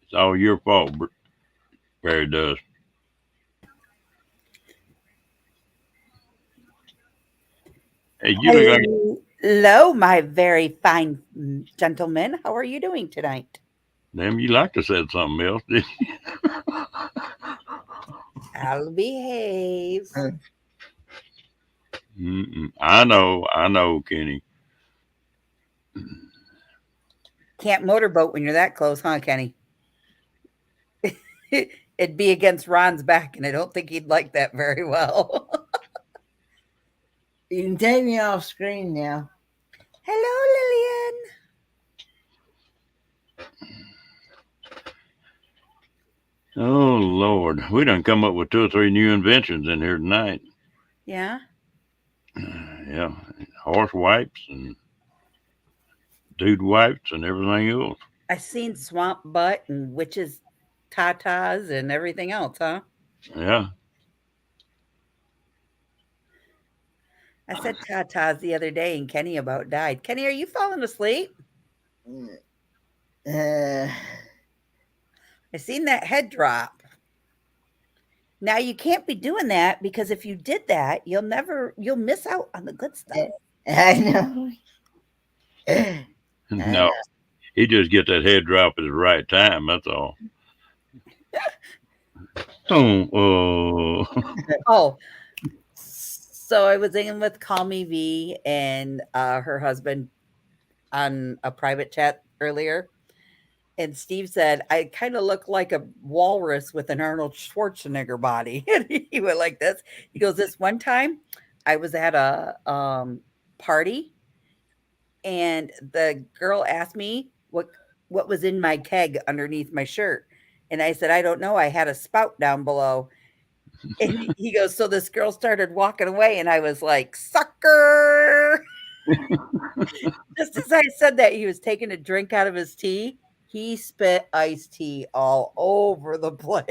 A: It's all your fault, Barry does. Hey, you look like
C: Hello, my very fine gentlemen. How are you doing tonight?
A: damn. You like to said something else, didn't you?
C: I'll behave.
A: I know, Kenny.
C: Can't motorboat when you're that close, huh, Kenny? It'd be against Ron's back, and I don't think he'd like that very well.
B: You can take me off screen now.
C: Hello,
A: Lillian. Oh Lord, we done come up with 2 or 3 new inventions in here tonight.
C: Yeah.
A: Yeah, horse wipes and dude wipes and everything else.
C: I seen swamp butt and witches tatas and everything else, huh?
A: Yeah.
C: I said tatas the other day and Kenny about died. Kenny, are you falling asleep? I seen that head drop. Now you can't be doing that because if you did that, you'll miss out on the good stuff.
B: I know.
A: No, he just get that head drop at the right time. That's all.
C: Oh, so I was in with Call Me V and her husband on a private chat earlier. And Steve said, I kind of look like a walrus with an Arnold Schwarzenegger body. And he went like this. He goes, this one time I was at a party and the girl asked me what was in my keg underneath my shirt. And I said, I don't know. I had a spout down below. And he goes, so this girl started walking away, and I was like, sucker. Just as I said that, he was taking a drink out of his tea. He spit iced tea all over the place.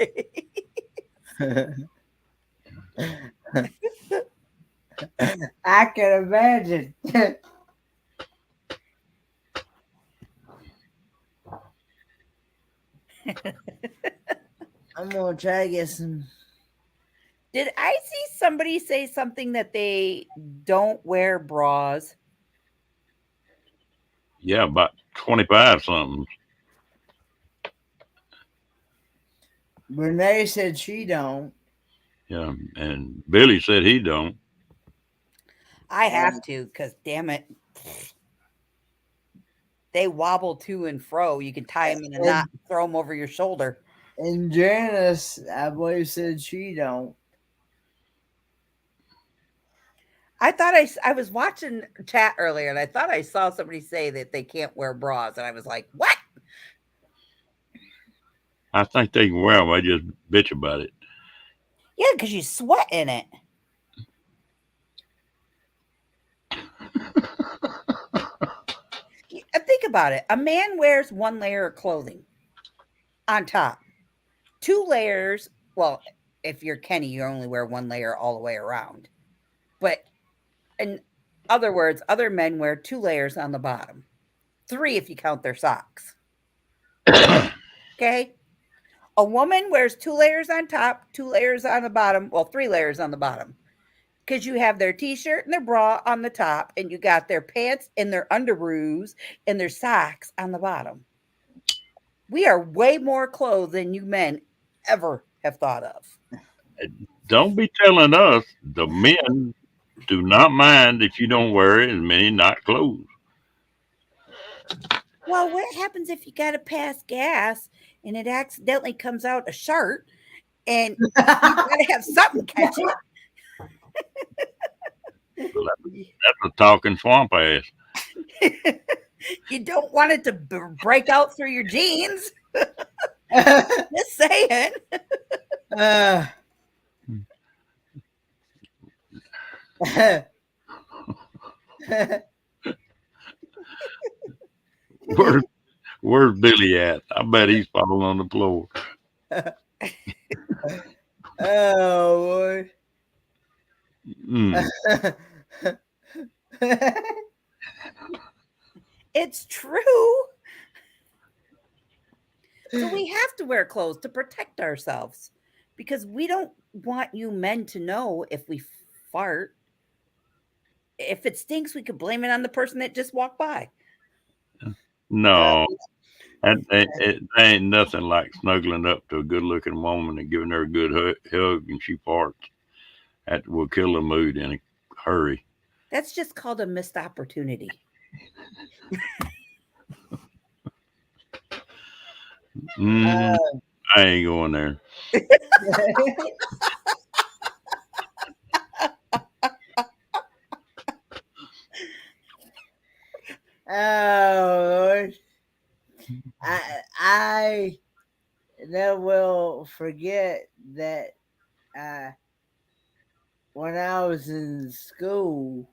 B: I can imagine. I'm gonna try to get some.
C: Did I see somebody say something that they don't wear bras?
A: Yeah, about 25 something.
B: Renee said she don't.
A: Yeah, and Billy said he don't.
C: I have to, because damn it. They wobble to and fro. You can tie them in a knot and throw them over your shoulder.
B: And Janice, I believe, said she don't.
C: I thought I was watching chat earlier, and I thought I saw somebody say that they can't wear bras, and I was like, "What?"
A: I think they can wear them. I just bitch about it.
C: Yeah, because you sweat in it. Think about it. A man wears one layer of clothing on top, two layers. Well, if you're Kenny, you only wear one layer all the way around. But in other words, other men wear two layers on the bottom, three if you count their socks. Okay. A woman wears two layers on top, two layers on the bottom. Well, three layers on the bottom. Because you have their t-shirt and their bra on the top, and you got their pants and their underoos and their socks on the bottom. We are way more clothes than you men ever have thought of.
A: Don't be telling us the men do not mind if you don't wear as many night clothes.
C: Well, what happens if you got to pass gas and it accidentally comes out a shirt and you got to have something catch it?
A: That's a talking swamp ass.
C: You don't want it to break out through your jeans. Just saying.
A: Where's Billy at? I bet he's falling on the floor.
B: Oh Lord.
A: Mm.
C: It's true. So we have to wear clothes to protect ourselves because we don't want you men to know if we fart. If it stinks, we could blame it on the person that just walked by.
A: No, it ain't nothing like snuggling up to a good-looking woman and giving her a good hug, and she farts. That will kill the mood in a hurry.
C: That's just called a missed opportunity.
A: I ain't going there.
B: Oh Lord. I never will forget that when I was in school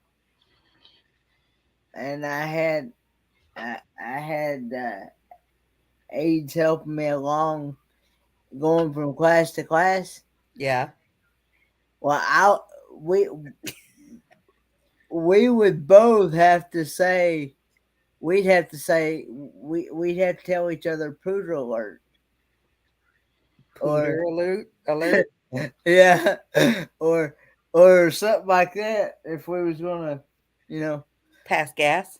B: and I had aides helping me along going from class to class.
C: Yeah.
B: Well, we would both have to say we'd have to tell each other pooter alert.
C: Pooter alert.
B: Yeah. Or something like that if we was gonna,
C: Pass gas.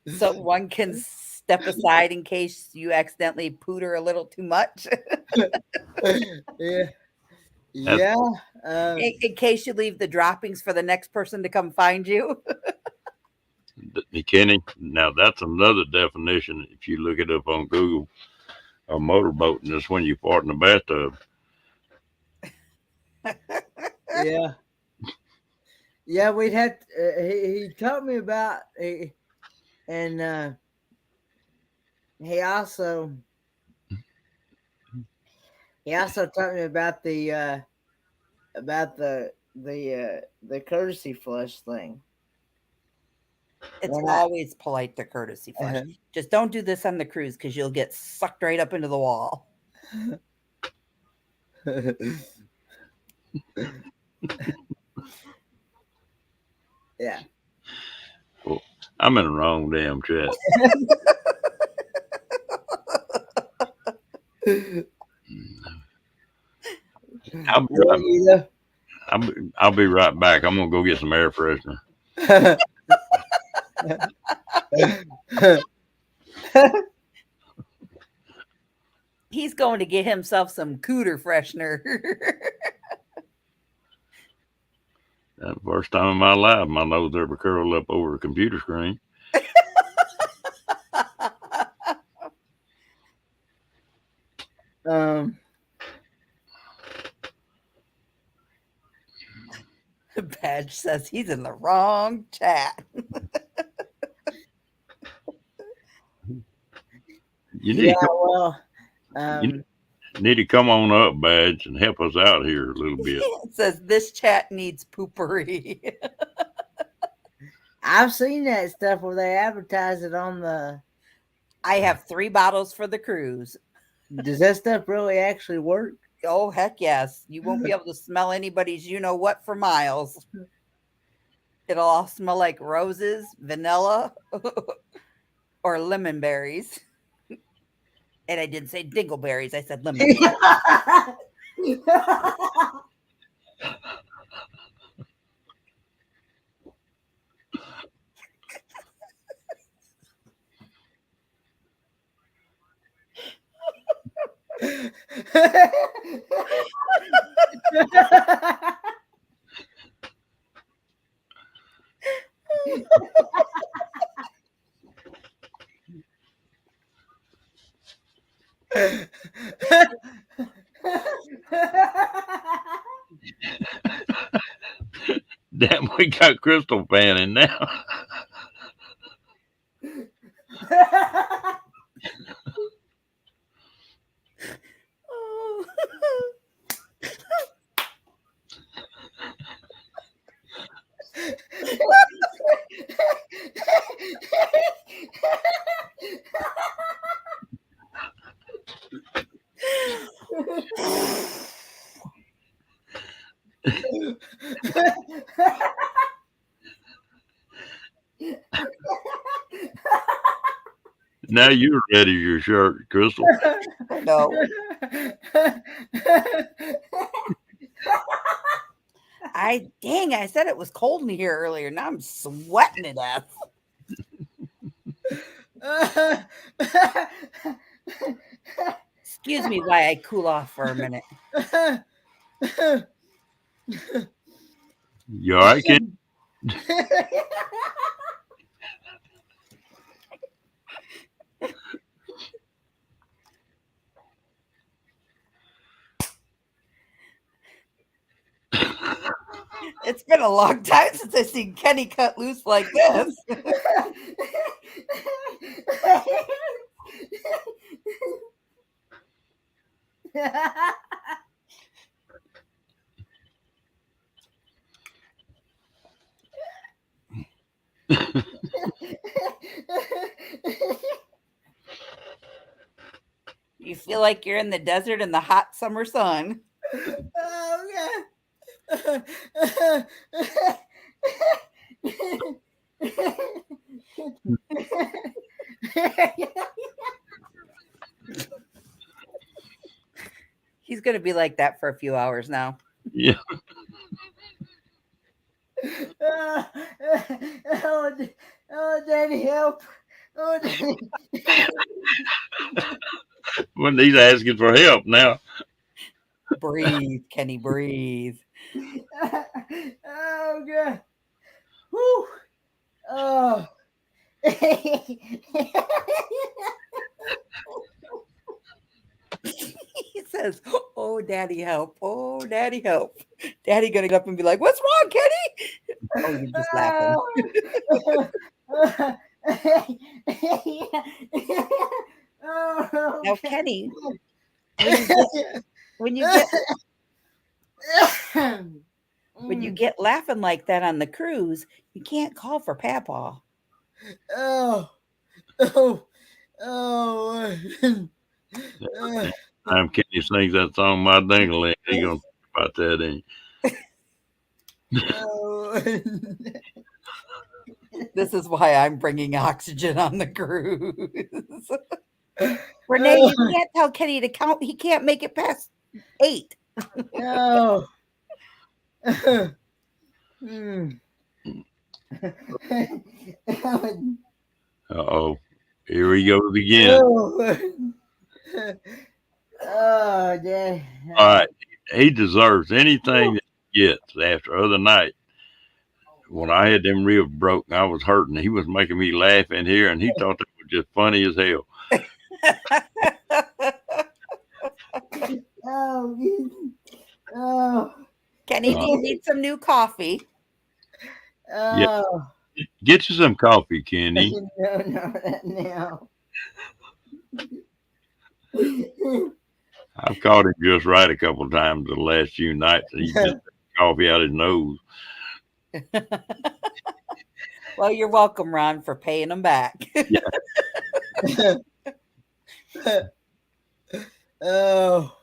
C: So one can step aside in case you accidentally pooter a little too much.
B: Yeah. Yeah.
C: In case you leave the droppings for the next person to come find you.
A: Kenny, now that's another definition. If you look it up on Google, a motorboating is when you fart in the bathtub.
B: Yeah. Yeah, we'd have he taught me about and he also taught me about the courtesy flush thing.
C: It's always polite to courtesy flush. Just don't do this on the cruise because you'll get sucked right up into the wall.
B: Yeah.
A: Well, I'm in the wrong damn chat. I'll be right back. I'm gonna go get some air freshener.
C: He's going to get himself some cooter freshener.
A: First time in my life, my nose ever curled up over a computer screen.
C: Badge says he's in the wrong chat.
A: You need, to,
B: well,
A: you need to come on up, Badge, and help us out here a little bit.
C: It says this chat needs poopery.
B: I've seen that stuff where they advertise it on the.
C: I have 3 bottles for the cruise.
B: Does that stuff really actually work?
C: Oh, heck yes. You won't be able to smell anybody's you know what for miles. It'll all smell like roses, vanilla, or lemon berries. And I didn't say dingleberries, I said lemon.
A: Damn, we got Crystal fanning now.
C: Oh.
A: Now you're ready your shirt, Crystal.
C: No. I said it was cold in here earlier. Now I'm sweating to death. Excuse me while I cool off for a minute.
A: You all right, Ken?
C: It's been a long time since I've seen Kenny cut loose like this. You feel like you're in the desert in the hot summer sun.
B: Oh,
C: He's going to be like that for a few hours now.
A: Yeah.
B: Oh, Daddy, help. Oh, Daddy.
A: When he's asking for help now.
C: Breathe, Kenny, breathe.
B: Oh, God. Whew. Oh.
C: He says, "Oh, Daddy, help! Oh, Daddy, help!" Daddy gonna get up and be like, "What's wrong, Kenny?" Oh, you're just laughing.
B: Oh,
C: Now, Kenny, when you get laughing like that on the cruise, you can't call for Papa.
B: Oh, oh, oh.
A: Time Kenny sings that song, My Dingling. He gonna talk about that, ain't
B: Oh.
C: This is why I'm bringing oxygen on the cruise. Renee, you can't tell Kenny to count. He can't make it past 8.
B: No. Mm.
A: Uh-oh. Here he goes again.
B: Oh, Dad.
A: All right. He deserves anything that he gets after other night. When I had them ribs broke and I was hurting, he was making me laugh in here, and he thought that was just funny as hell.
B: Oh, oh.
C: Kenny, do you need some new coffee?
A: Yeah,
B: Oh,
A: get you some coffee, Kenny.
B: no, not now.
A: I've caught him just right a couple times the last few nights, and he just coffee out his nose.
C: Well, you're welcome, Ron, for paying them back.
B: Oh.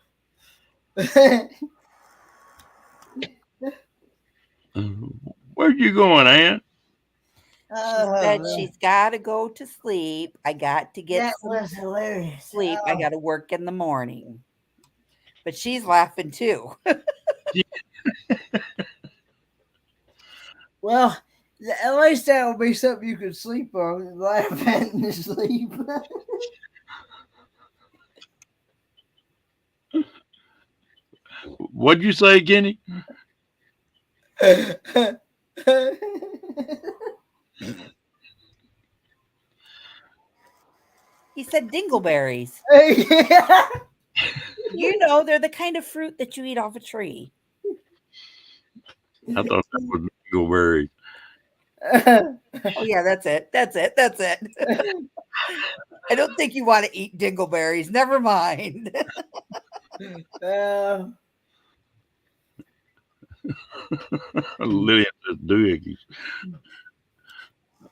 A: Where you going, Ann?
C: She said
B: Oh,
C: she's got to go to sleep. I got to get
B: that
C: some
B: was hilarious.
C: sleep. I
B: Oh.
C: got to work in the morning. But she's laughing too.
B: Well, at least that will be something you could sleep on, laugh at in your sleep.
A: What'd you say, Kenny?
C: He said dingleberries.
B: Yeah.
C: You know, they're the kind of fruit that you eat off a tree.
A: I thought that was dingleberry.
C: Oh, yeah, that's it. That's it. That's it. I don't think you want to eat dingleberries. Never mind.
A: Lillian says doohickeys.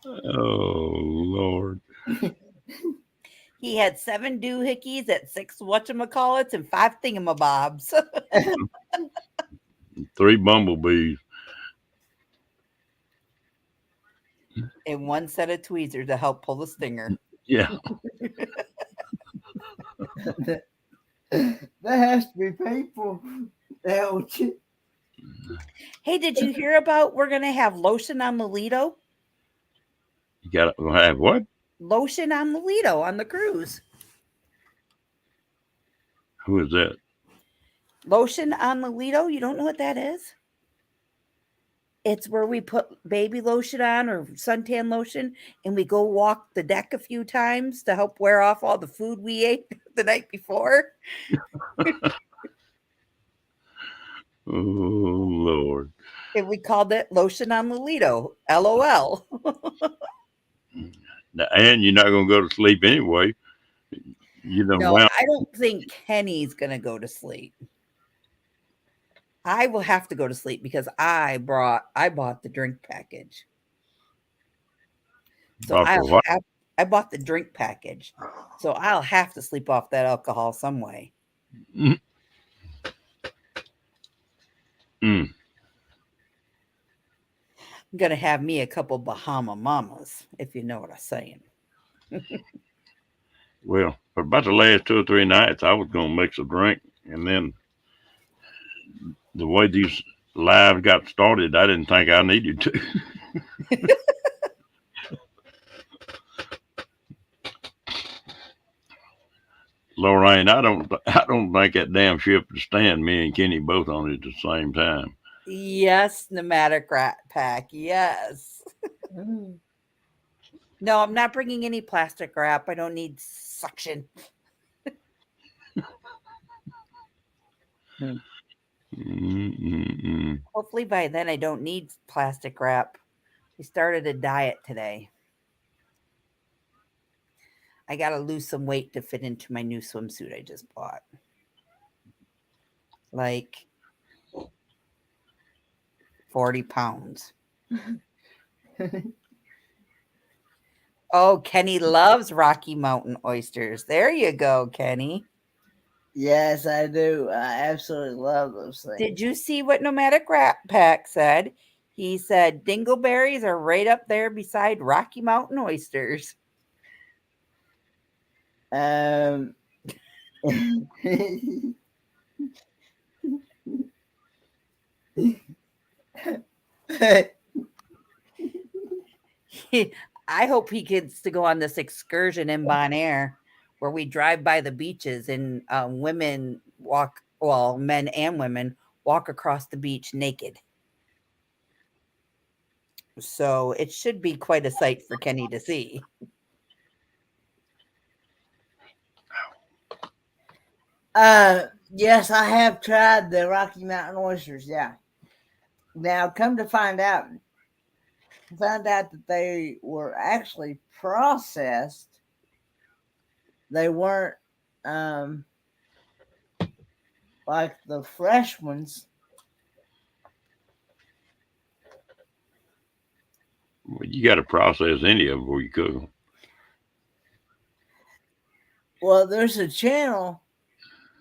A: Oh, Lord.
C: He had 7 doohickeys at 6 whatchamacallits and 5 thingamabobs.
A: 3 bumblebees.
C: And 1 set of tweezers to help pull the stinger.
A: Yeah.
B: That has to be painful. Ouch.
C: Hey, did you hear about we're going to have lotion on the Lido?
A: You got to have what?
C: Lotion on the Lido on the cruise.
A: Who is that?
C: Lotion on the Lido? You don't know what that is? It's where we put baby lotion on or suntan lotion and we go walk the deck a few times to help wear off all the food we ate the night before.
A: Oh, Lord.
C: And we called it lotion on the Lido. LOL.
A: Now, and you're not going to go to sleep anyway. You done
C: No,
A: wound.
C: I don't think Kenny's going to go to sleep. I will have to go to sleep because I bought the drink package. So
A: Bought the what?
C: I bought the drink package. So I'll have to sleep off that alcohol some way.
A: Mm.
C: I'm going to have me a couple Bahama Mamas, if you know what I'm saying.
A: Well, for about the last 2 or 3 nights, I was going to mix a drink. And then the way these lives got started, I didn't think I needed to. Lorraine, I don't think that damn ship would stand me and Kenny both on it at the same time.
C: Yes, pneumatic rat pack. Yes. No, I'm not bringing any plastic wrap. I don't need suction. Hopefully by then I don't need plastic wrap. We started a diet today. I got to lose some weight to fit into my new swimsuit I just bought. Like 40 pounds. Oh, Kenny loves Rocky Mountain oysters. There you go, Kenny.
B: Yes, I do. I absolutely love those things.
C: Did you see what Nomadic Rat Pack said? He said dingleberries are right up there beside Rocky Mountain oysters. I hope he gets to go on this excursion in Bonaire where we drive by the beaches and women walk, well, men and women walk across the beach naked. So it should be quite a sight for Kenny to see.
B: Yes, I have tried the Rocky Mountain oysters. Yeah. Now, come to find out, found out that they were actually processed. They weren't like the fresh ones.
A: Well, you got to process any of them before you cook them.
B: Well, there's a channel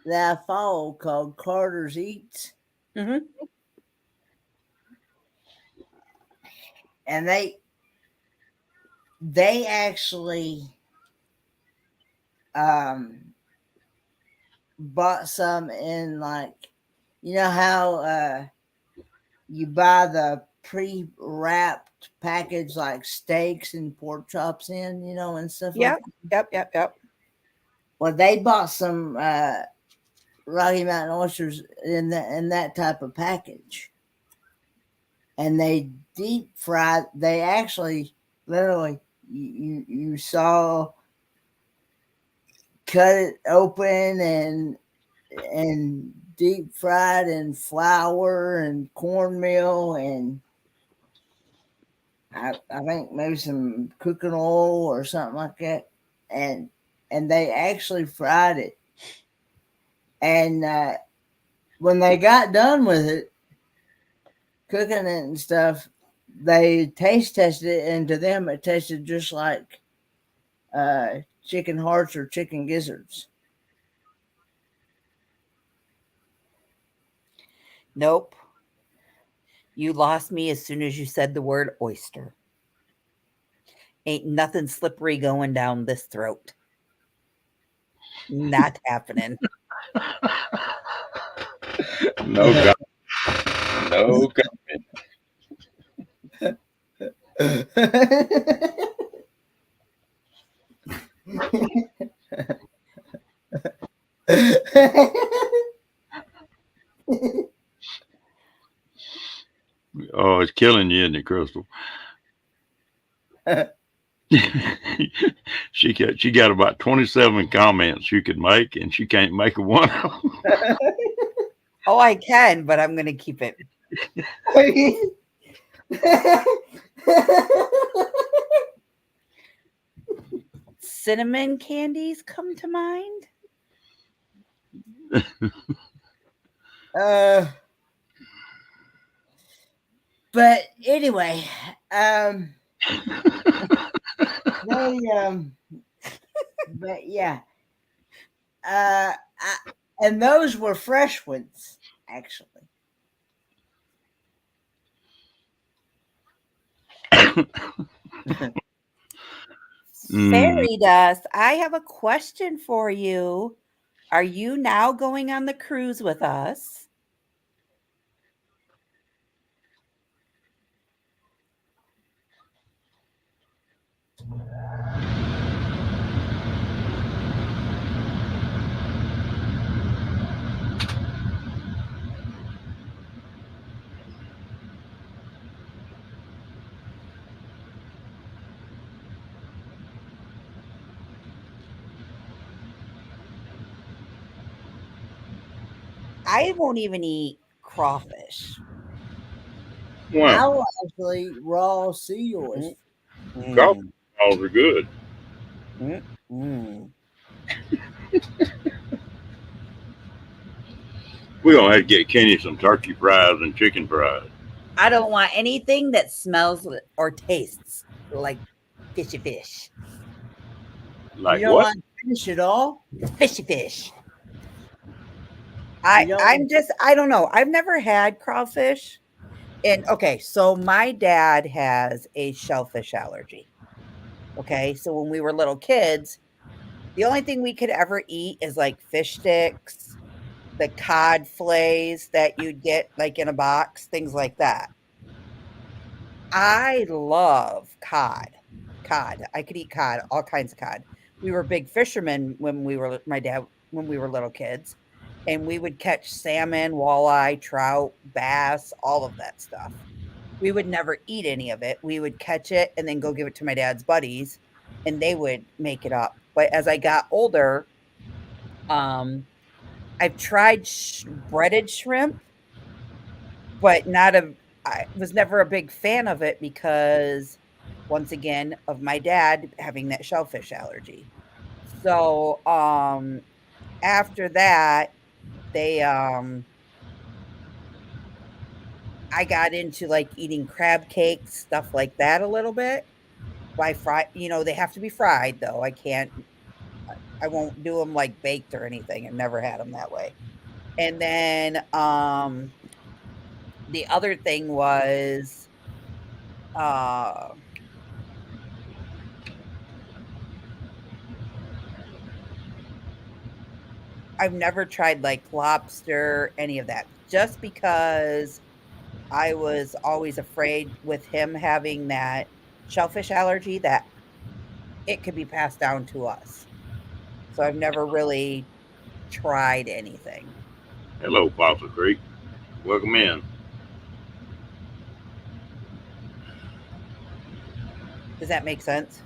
B: that I follow called Carter's Eats,
C: Mm-hmm.
B: and they actually bought some in, like, you know how you buy the pre-wrapped package like steaks and pork chops in, and stuff like
C: Yep.
B: that.
C: Yep.
B: Well, they bought some Rocky Mountain oysters in that type of package, and they deep fried. They actually literally you saw cut it open and deep fried in flour and cornmeal and I think maybe some cooking oil or something like that, and they actually fried it. And when they got done with it, cooking it and stuff, they taste tested it, and to them it tasted just like chicken hearts or chicken gizzards.
C: Nope. You lost me as soon as you said the word oyster. Ain't nothing slippery going down this throat. Not happening.
A: No comment. No Oh, it's killing you, isn't it, Crystal? she got about 27 comments you could make, and she can't make a one.
C: Oh, I can, but I'm going to keep it. Cinnamon candies come to mind.
B: But anyway, but yeah, and those were fresh ones, actually.
C: Fairy Dust, I have a question for you. Are you now going on the cruise with us? I won't even eat crawfish.
A: Wow.
B: I will actually raw sea oysters.
A: Crawfish balls are good. We're going to have to get Kenny some turkey fries and chicken fries.
C: I don't want anything that smells or tastes like fishy fish.
A: Like
B: you don't
A: what?
B: like fish at all?
C: Fishy fish. I don't know. I've never had crawfish. And okay, so my dad has a shellfish allergy. Okay, so when we were little kids, the only thing we could ever eat is like fish sticks, the cod fillets that you'd get like in a box, things like that. I love cod. I could eat cod, all kinds of cod. We were big fishermen when we were little kids, and we would catch salmon, walleye, trout, bass, all of that stuff. We would never eat any of it. We would catch it and then go give it to my dad's buddies, and they would make it up. But as I got older, I've tried breaded shrimp, but I was never a big fan of it because, once again, of my dad having that shellfish allergy. So, after that, they, I got into, like, eating crab cakes, stuff like that a little bit. Why fry they have to be fried, though. I won't do them, like, baked or anything. I've never had them that way. And then, the other thing was, uh I've never tried, like, lobster, any of that, just because I was always afraid with him having that shellfish allergy that it could be passed down to us. So I've never really tried anything.
A: Hello, Fossil Creek. Welcome in.
C: Does that make sense?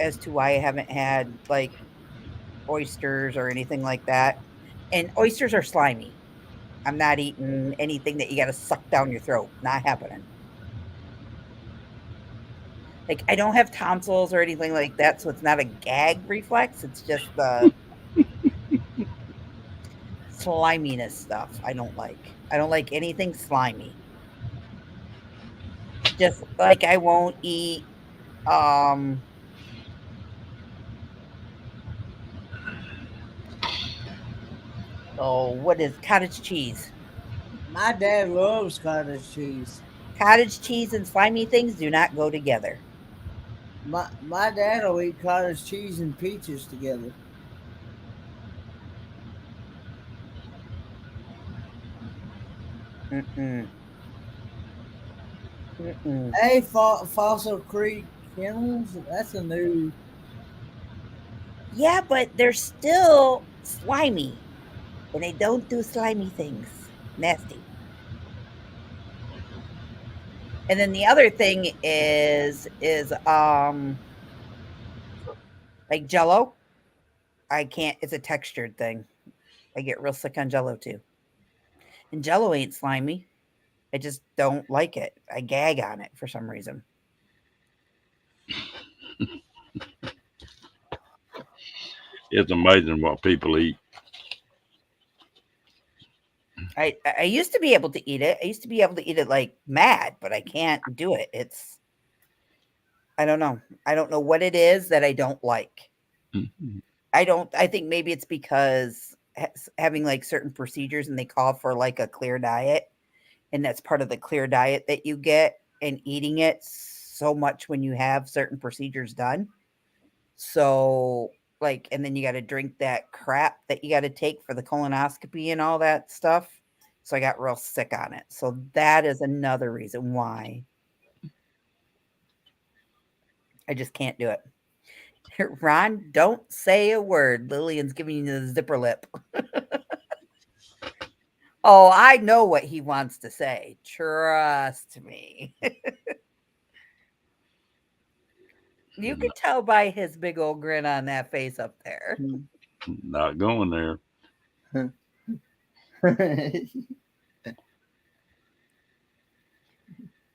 C: As to why I haven't had, like, oysters or anything like that. And oysters are slimy. I'm not eating anything that you gotta suck down your throat. Not happening. Like, I don't have tonsils or anything like that, so it's not a gag reflex, it's just the sliminess stuff I don't like. I don't like anything slimy. Just like I won't eat, um oh, what is cottage cheese?
B: My dad loves cottage cheese.
C: Cottage cheese and slimy things do not go together.
B: My dad will eat cottage cheese and peaches together.
C: Mm-mm. Mm-mm.
B: Hey, Fossil Creek Kennels, that's a new.
C: Yeah, but they're still slimy, and they don't do slimy things. Nasty. And then the other thing is like Jello. I can't. It's a textured thing. I get real sick on Jello too. And Jello ain't slimy. I just don't like it. I gag on it for some reason.
A: It's amazing what people eat.
C: I used to be able to eat it. I used to be able to eat it like mad, but I can't do it. I don't know. I don't know what it is that I don't like.
A: Mhm.
C: I think maybe it's because having like certain procedures and they call for like a clear diet, and that's part of the clear diet that you get, and eating it so much when you have certain procedures done. So, like, and then you got to drink that crap that you got to take for the colonoscopy and all that stuff. So I got real sick on it. So that is another reason why I just can't do it. Ron, don't say a word. Lillian's giving you the zipper lip. Oh, I know what he wants to say. Trust me. You can tell by his big old grin on that face up there.
A: Not going there.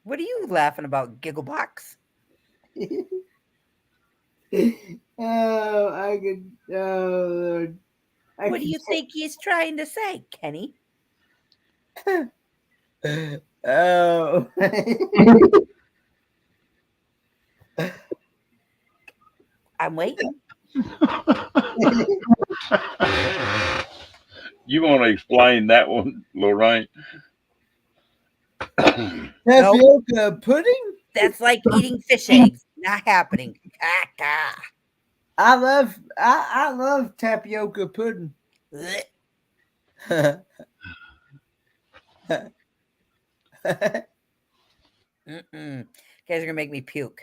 C: What are you laughing about, Gigglebox?
B: Oh, I could. Oh, Lord.
C: What do you think he's trying to say, Kenny?
B: Oh.
C: I'm waiting.
A: You want to explain that one, Lorraine?
B: Tapioca pudding?
C: That's like eating fish eggs. Not happening. Caca.
B: I love tapioca pudding.
C: Mm-mm. You guys are gonna make me puke.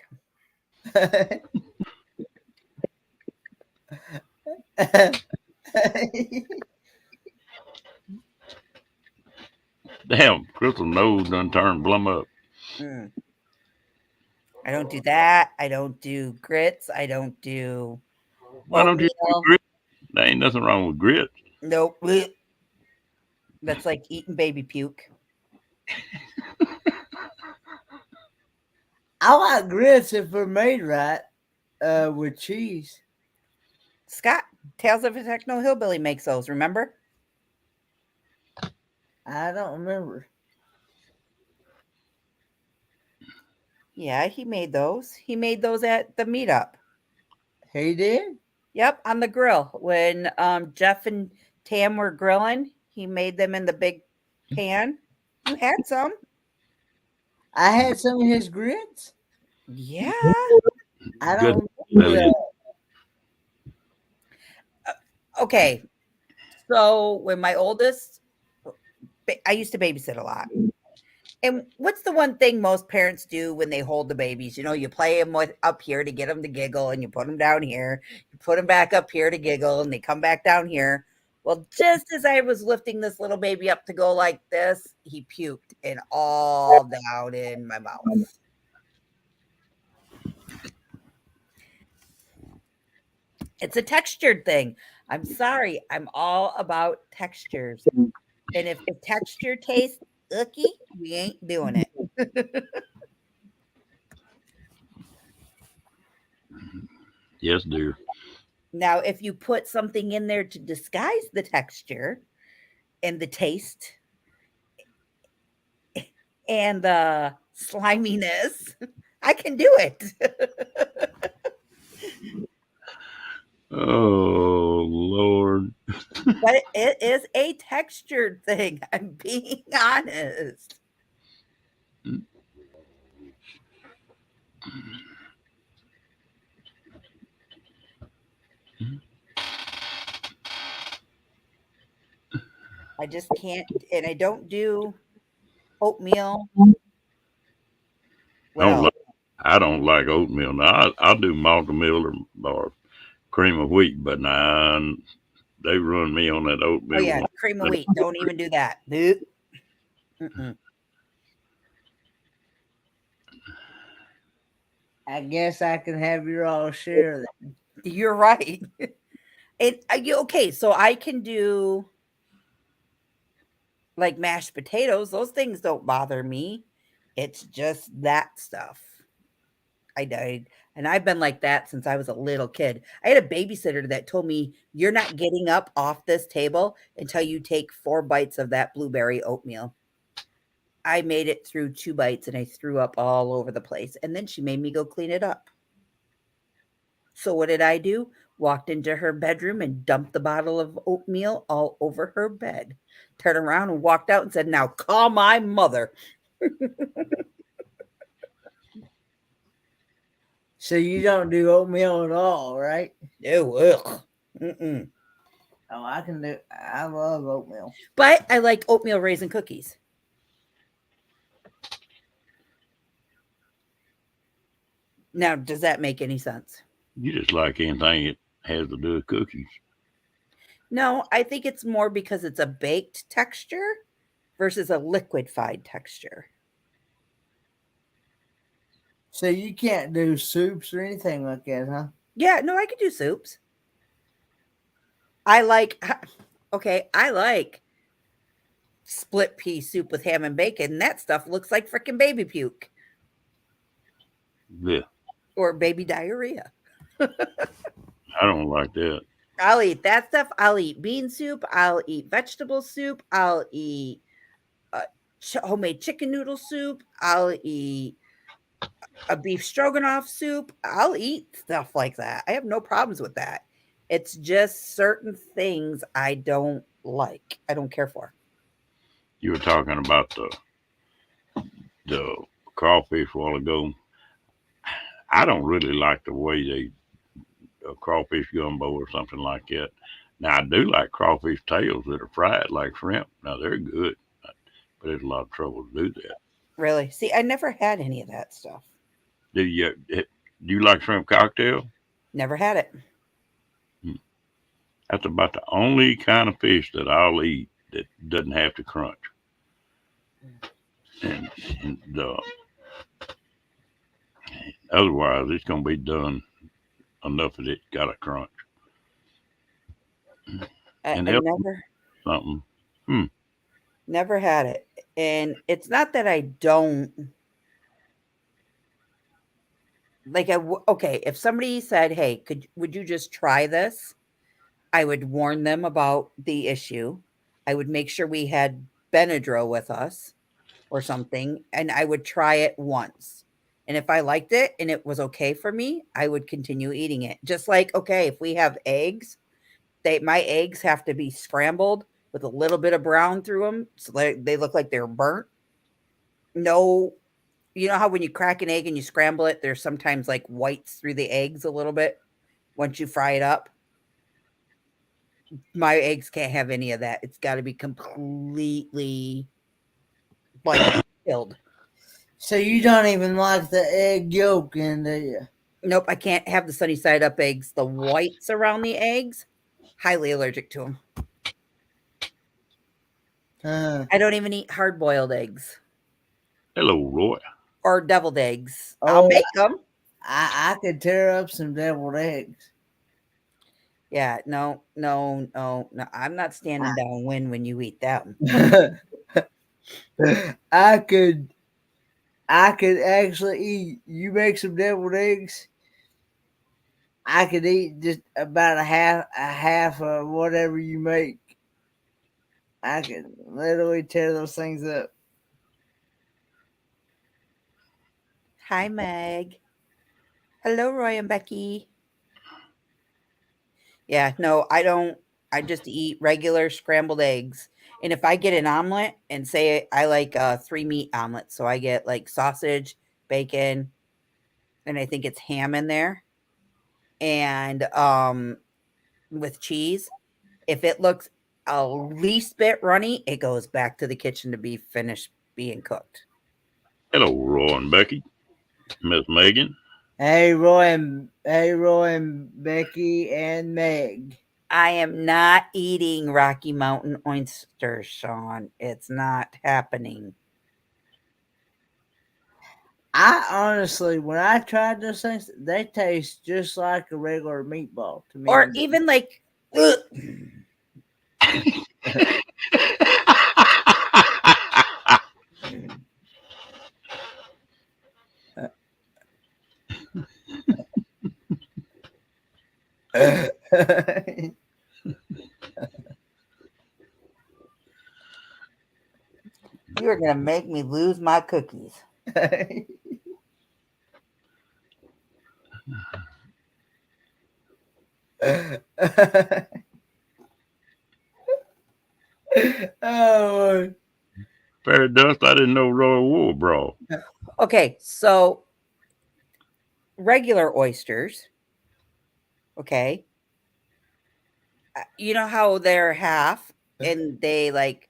A: Damn, Crystal nose done turned plumb up.
C: Mm. I don't do that. I don't do grits. I don't do
A: Why don't you do
C: oatmeal.
A: grits? There ain't nothing wrong with grits.
C: Nope. Blech. That's like eating baby puke.
B: I like grits if they're made right, with cheese.
C: Scott, Tales of a Techno Hillbilly makes those, remember?
B: I don't remember.
C: Yeah, he made those. He made those at the meetup.
B: He did?
C: Yep, on the grill. When Jeff and Tam were grilling, he made them in the big pan. You had some.
B: I had some of his grits.
C: Yeah.
B: I
A: Good.
B: don't remember that.
C: Okay. So when my oldest, I used to babysit a lot. And what's the one thing most parents do when they hold the babies? You know, you play them with up here to get them to giggle, and you put them down here. You put them back up here to giggle, and they come back down here. Well, just as I was lifting this little baby up to go like this, he puked and all down in my mouth. It's a textured thing. I'm sorry. I'm all about textures. And if the texture tastes icky, we ain't doing it.
A: Yes, dear.
C: Now, if you put something in there to disguise the texture and the taste and the sliminess, I can do it.
A: Oh Lord.
C: But it is a textured thing. I'm being honest. I just can't, and I don't do oatmeal. What else?
A: I don't like oatmeal. Now I'll do malted meal or cream of wheat, but nah, they run me on that oatmeal.
C: Oh yeah, cream of wheat. Don't even do that. Nope. Mm-mm.
B: I guess I can have your all share then.
C: You're right. Okay, so I can do like mashed potatoes. Those things don't bother me. It's just that stuff. And I've been like that since I was a little kid. I had a babysitter that told me, "You're not getting up off this table until you take 4 bites of that blueberry oatmeal." I made it through 2 bites and I threw up all over the place. And then she made me go clean it up. So what did I do? Walked into her bedroom and dumped the bottle of oatmeal all over her bed. Turned around and walked out and said, "Now call my mother."
B: So you don't do oatmeal at all, right?
C: Oh, ugh. Mm-mm.
B: Oh, I can do. I love oatmeal.
C: But I like oatmeal raisin cookies. Now, does that make any sense?
A: You just like anything that has to do with cookies.
C: No, I think it's more because it's a baked texture versus a liquefied texture.
B: So you can't do soups or anything like that, huh?
C: Yeah, no, I could do soups. I like split pea soup with ham and bacon. That stuff looks like freaking baby puke
A: Yeah,
C: or baby diarrhea.
A: I don't like that.
C: I'll eat that stuff. I'll eat bean soup. I'll eat vegetable soup. I'll eat homemade chicken noodle soup. I'll eat a beef stroganoff soup. I'll eat stuff like that. I have no problems with that. It's just certain things I don't like. I don't care for.
A: You were talking about the crawfish a while ago. I don't really like the way they crawfish gumbo or something like that. Now I do like crawfish tails that are fried like shrimp. Now they're good, but it's a lot of trouble to do that.
C: Really? See, I never had any of that stuff.
A: Do you like shrimp cocktail?
C: Never had it.
A: That's about the only kind of fish that I'll eat that doesn't have to crunch. And otherwise, it's going to be done enough that it got a crunch.
C: I
A: And
C: never
A: something.
C: never had it. And it's not that I don't like okay, if somebody said, "Hey, would you just try this?" I would warn them about the issue. I would make sure we had Benadryl with us or something, and I would try it once. And if I liked it and it was okay for me, I would continue eating it. Just like, okay, if we have eggs, my eggs have to be scrambled with a little bit of brown through them so they look like they're burnt. No, you know how when you crack an egg and you scramble it, there's sometimes like whites through the eggs a little bit once you fry it up. My eggs can't have any of that. It's got to be completely like killed.
B: So you don't even like the egg yolk in there?
C: Nope, I can't have the sunny side up eggs. The whites around the eggs, highly allergic to them. I don't even eat hard boiled eggs.
A: Hello, Roy.
C: Or deviled eggs. I'll make them.
B: I could tear up some deviled eggs.
C: Yeah, no. I'm not standing down when you eat them.
B: I could actually eat. You make some deviled eggs, I could eat just about a half of whatever you make. I could literally tear those things up.
C: Hi, Meg. Hello, Roy and Becky. Yeah, no, I don't. I just eat regular scrambled eggs. And if I get an omelet and say I like a 3 meat omelet, so I get like sausage, bacon, and I think it's ham in there, and with cheese. If it looks a least bit runny, it goes back to the kitchen to be finished being cooked.
A: Hello, Roy and Becky. Miss Megan.
B: Hey Roy and Becky and Meg.
C: I am not eating Rocky Mountain oysters, Sean. It's not happening.
B: I honestly, when I tried those things, they taste just like a regular meatball to me.
C: Or even like you're gonna make me lose my cookies.
B: Oh,
A: Fairy dust. I didn't know Roy wore a bra.
C: Okay, so regular oysters. Okay. You know how they're half and they like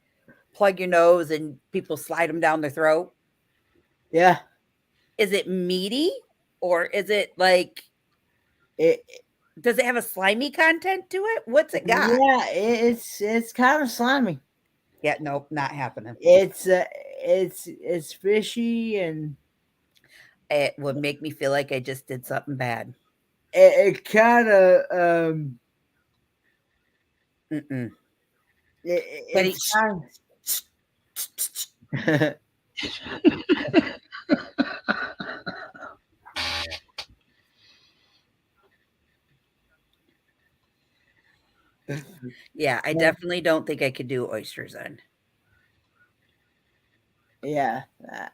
C: plug your nose and people slide them down their throat?
B: yeah.
C: Is it meaty or is it like
B: It,
C: does it have a slimy content to it? What's it got?
B: yeah, it's kind of slimy.
C: Yeah, nope, not happening.
B: It's fishy and
C: It would make me feel like I just did something bad.
B: it kind of
C: Mm-mm.
B: it's kind of,
C: Yeah, I definitely don't think I could do oysters then.
B: yeah.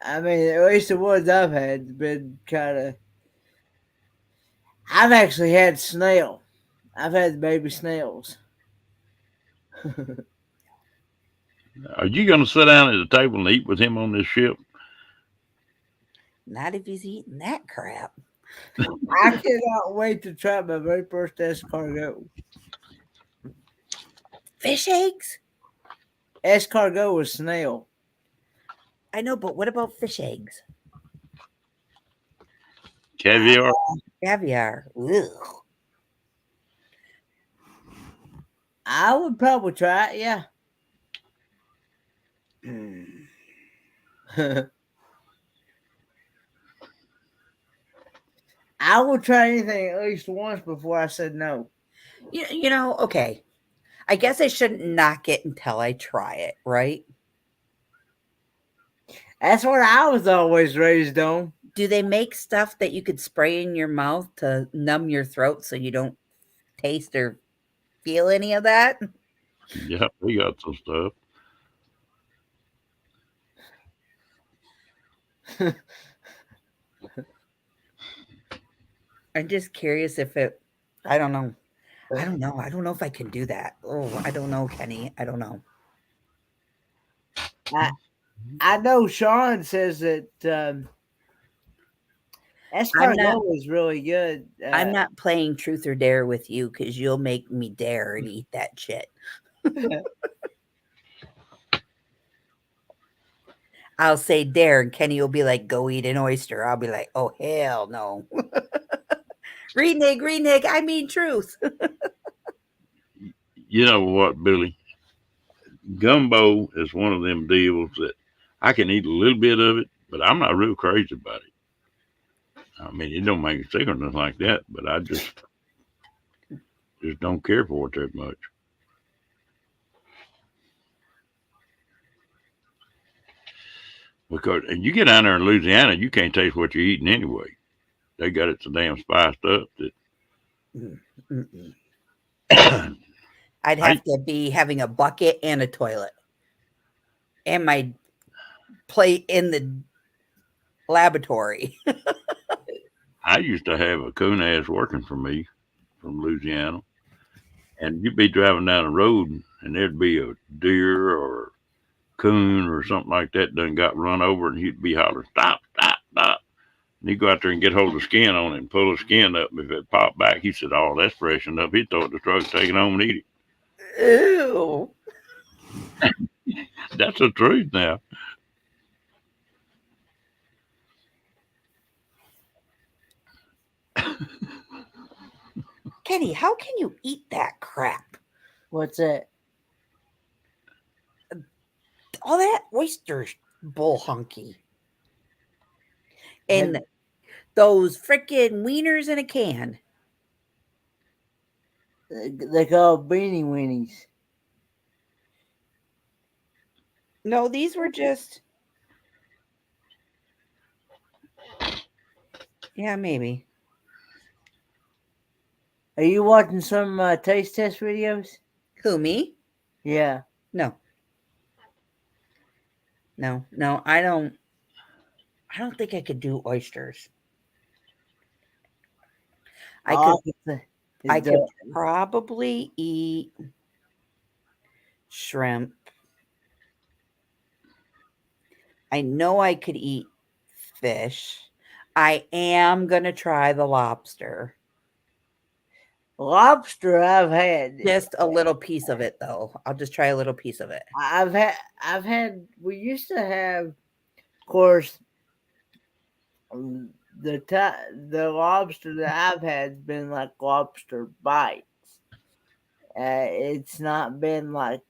B: I mean, at least the ones I've had been kind of. I've actually had snail. I've had baby snails.
A: Are you going to sit down at the table and eat with him on this ship?
C: Not if he's eating that crap.
B: I cannot wait to try my very first escargot.
C: Fish eggs?
B: Escargot was snail.
C: I know, but what about fish eggs?
A: Caviar?
C: Caviar. Ugh.
B: I would probably try it, yeah. I would try anything at least once before I said no.
C: You know, okay. I guess I shouldn't knock it until I try it, right?
B: That's what I was always raised on.
C: Do they make stuff that you could spray in your mouth to numb your throat so you don't taste or feel any of that?
A: Yeah, we got some stuff.
C: I'm just curious if it. I don't know. I don't know. I don't know if I can do that. Oh, I don't know, Kenny. I don't know.
B: I know Sean says that
C: I'm not.
B: escargot is really good.
C: I'm not playing truth or dare with you because you'll make me dare and eat that shit. I'll say dare, and Kenny will be like, "Go eat an oyster." I'll be like, "Oh hell no." Reneg, I mean truth.
A: You know what, Billy? Gumbo is one of them deals that I can eat a little bit of it, but I'm not real crazy about it. I mean, it don't make me sick or nothing like that, but I just don't care for it that much. Because and you get down there in Louisiana, you can't taste what you're eating anyway. They got it so damn spiced up that
C: Mm-mm.
A: I
C: I'd have to be having a bucket and a toilet and my plate in the laboratory.
A: used to have a coon ass working for me from Louisiana, and you'd be driving down the road and there'd be a deer or coon or something like that done got run over, and he'd be hollering, "Stop, stop, stop." And he'd go out there and get hold of the skin on it and pull the skin up. If it popped back, he said, "Oh, that's fresh enough." He'd throw it in the truck, take it home and eat
C: Ew.
A: it. That's the truth now.
C: Kenny, how can you eat that crap?
B: What's that?
C: All that oyster bull hunky. And those freaking wieners in a can.
B: They call beanie weenies.
C: No, these were just. Yeah, maybe.
B: Are you watching some taste test videos?
C: Who, me?
B: Yeah.
C: No. No, I don't think I could do oysters. I could probably eat shrimp. I know I could eat fish. I am going to try the lobster.
B: Lobster I've had.
C: Just a little piece of it though. I'll just try a little piece of it.
B: I've had we used to have, of course, the lobster that I've had has been like lobster bites. It's not been like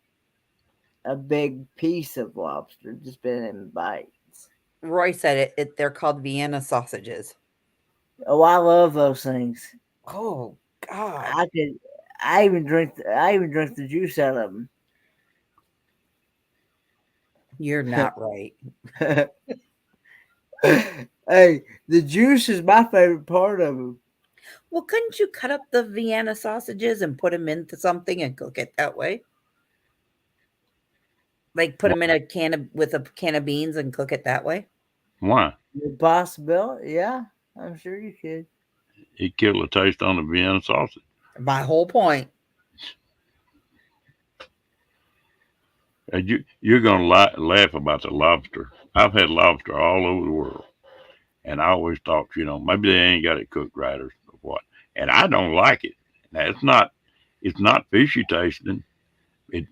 B: a big piece of lobster, just been in bites.
C: Roy said it they're called Vienna sausages.
B: Oh, I love those things.
C: Oh God.
B: I even drink the juice out of them.
C: You're not right.
B: Hey, the juice is my favorite part of them.
C: Well, couldn't you cut up the Vienna sausages and put them into something and cook it that way? Like put them in a can with a can of beans and cook it that way?
A: Why?
B: The possibility, yeah, I'm sure you could.
A: It killed the taste on the Vienna sausage.
C: My whole point.
A: You're gonna laugh about the lobster. I've had lobster all over the world, and I always thought, maybe they ain't got it cooked right or what. And I don't like it. Now it's not fishy tasting.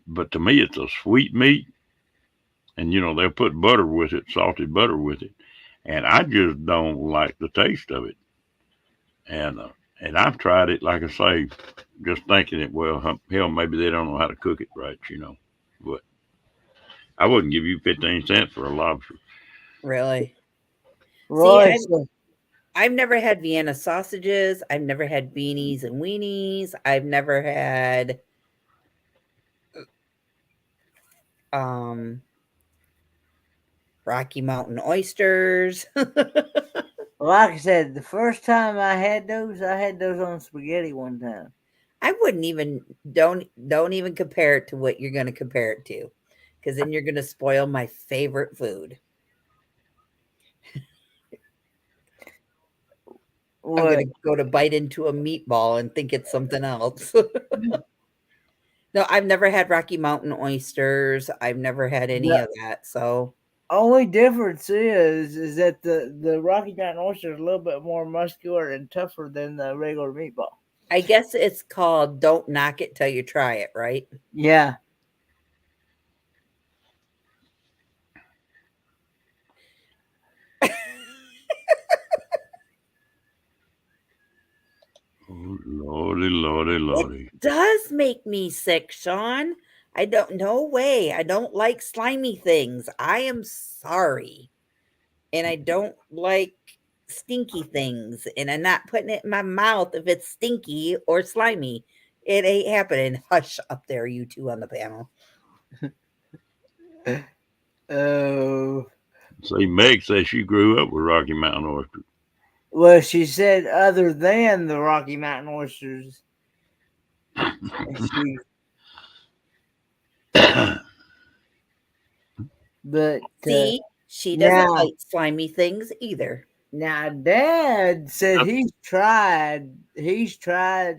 A: But to me, it's a sweet meat, and they'll put butter with it, salted butter with it, and I just don't like the taste of it. And I've tried it, like I say, just thinking it. Well, hell, maybe they don't know how to cook it right, But I wouldn't give you 15 cents for a lobster.
C: Really?
B: Right.
C: See, I've never had Vienna sausages. I've never had beanies and weenies. I've never had Rocky Mountain oysters.
B: Like I said, the first time I had those on spaghetti one time.
C: I wouldn't even don't even compare it to what you're going to compare it to, because then you're going to spoil my favorite food. I'm
B: What?
C: going to go to bite into a meatball and think it's something else. No, I've never had Rocky Mountain oysters. I've never had any
B: The
C: of that. So
B: only difference is that the Rocky Mountain oyster is a little bit more muscular and tougher than the regular meatball.
C: I guess it's called "Don't knock it till you try it," right?
B: Yeah.
A: Oh, lordy, lordy, lordy.
C: It does make me sick, Sean. I don't no way. I don't like slimy things. I am sorry. And I don't like stinky things. And I'm not putting it in my mouth if it's stinky or slimy. It ain't happening. Hush up there, you two on the panel.
B: Oh.
A: See, Meg says she grew up with Rocky Mountain oysters.
B: Well, she said other than the Rocky Mountain oysters. But
C: See, she doesn't
B: now,
C: like slimy things either.
B: now Dad said he's tried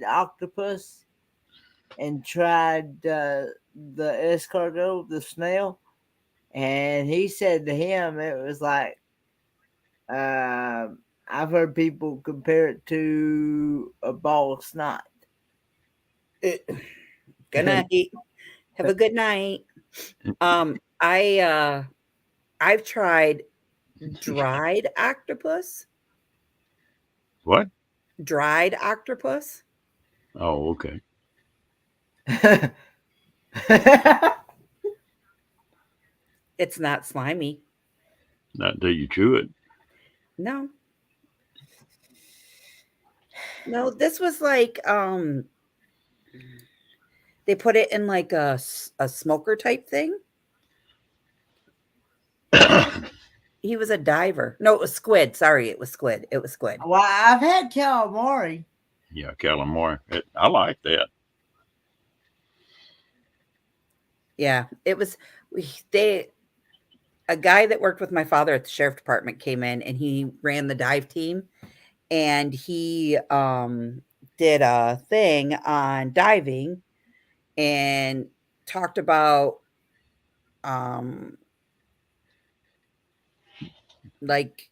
B: octopus and tried the escargot, the snail, and he said to him it was like I've heard people compare it to a ball of snot.
C: Good night. Have a good night. I've tried dried octopus.
A: What?
C: Dried octopus.
A: Oh, okay.
C: It's not slimy.
A: Not until you chew it.
C: No. No, this was like they put it in like a smoker type thing. He was a diver. No, it was squid. Sorry, it was squid. It was squid.
B: Well, I've had calamari.
A: Yeah, calamari. I like that.
C: Yeah, it was. A guy that worked with my father at the sheriff department came in and he ran the dive team, and he did a thing on diving and talked about like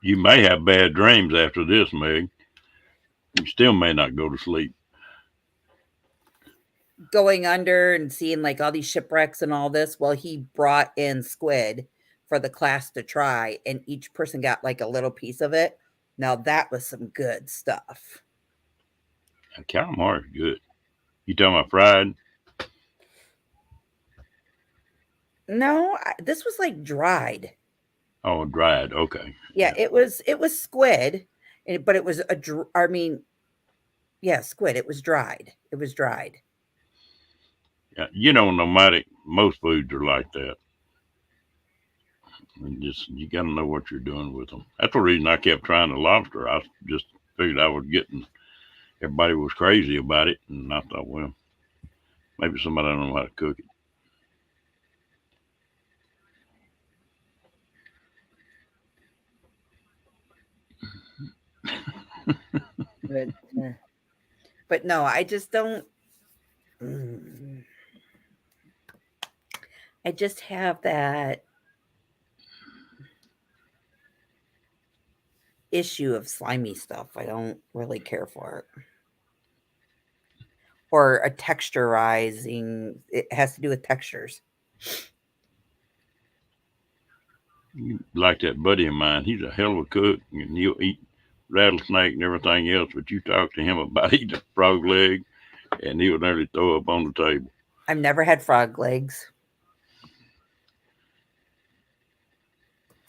A: You may have bad dreams after this, Meg. You still may not go to sleep.
C: going under and seeing like all these shipwrecks and all this. Well, he brought in squid for the class to try, and each person got like a little piece of it. Now that was some good stuff.
A: Calamari is good. You talking about fried?
C: No, this was like dried.
A: Oh, dried. Okay.
C: Yeah, it was squid, but it was squid. It was dried. It was dried.
A: Yeah, no matter, most foods are like that. And you got to know what you're doing with them. That's the reason I kept trying the lobster. I just figured I was getting, everybody was crazy about it, and I thought, well, maybe somebody don't know how to cook it.
C: But no, I just don't. I just have that issue of slimy stuff. I don't really care for it. Or a texturizing. It has to do with textures.
A: Like that buddy of mine, he's a hell of a cook, and he'll eat rattlesnake and everything else. But you talk to him about eating a frog leg, and he would nearly throw up on the table.
C: I've never had frog legs.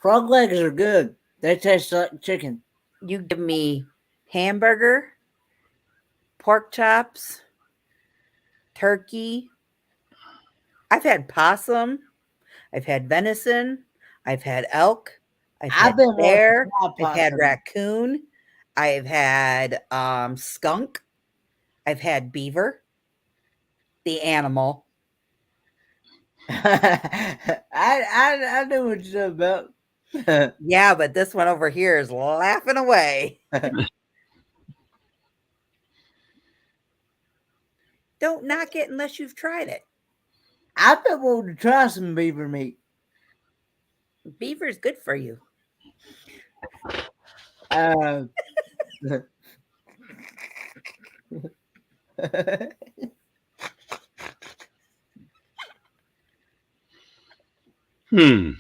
B: Frog legs are good. They taste like chicken.
C: You give me hamburger, pork chops, turkey. I've had possum. I've had venison. I've had elk. I've
B: I've
C: had
B: been wanting to
C: bear.
B: try
C: I've had
B: possum.
C: raccoon. I've had skunk. I've had beaver, the animal.
B: I know what you're talking about.
C: Yeah, but this one over here is laughing away. Don't knock it unless you've tried it.
B: I've been wanting to try some beaver meat.
C: Beaver is good for you.
B: Uh,
A: Hmm.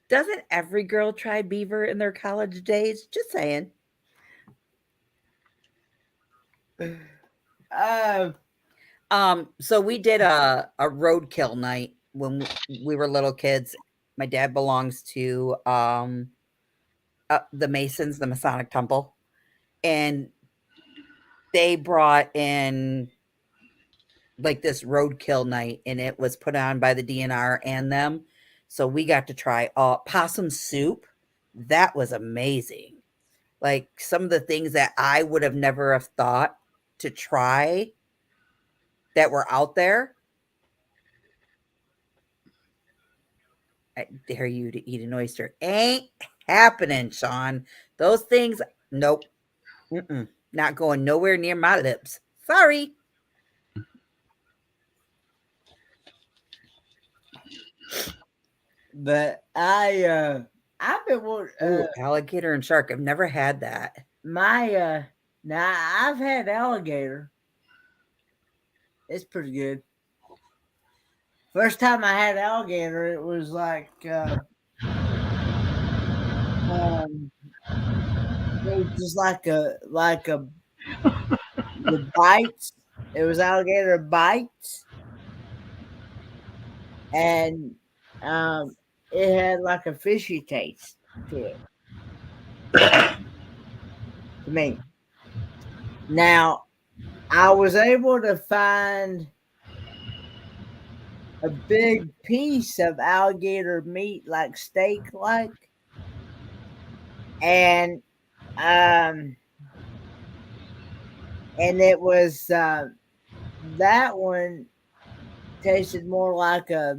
C: Doesn't every girl try beaver in their college days? Just saying. So we did a roadkill night when we were little kids. My dad belongs to the Masons, the Masonic Temple, and they brought in like this roadkill night, and it was put on by the DNR and them. So we got to try possum soup. That was amazing. Like some of the things that I would have never have thought to try that were out there. I dare you to eat an oyster. Ain't happening, Sean. Those things, nope. Not going nowhere near my lips. Sorry.
B: But I've been
C: Ooh, alligator and shark. I've never had that.
B: now I've had alligator. It's pretty good. First time I had alligator, it was like it was just like the bites. It was alligator bites, and it had like a fishy taste to it. To me. Now, I was able to find a big piece of alligator meat, like steak, like, and it was that one tasted more like a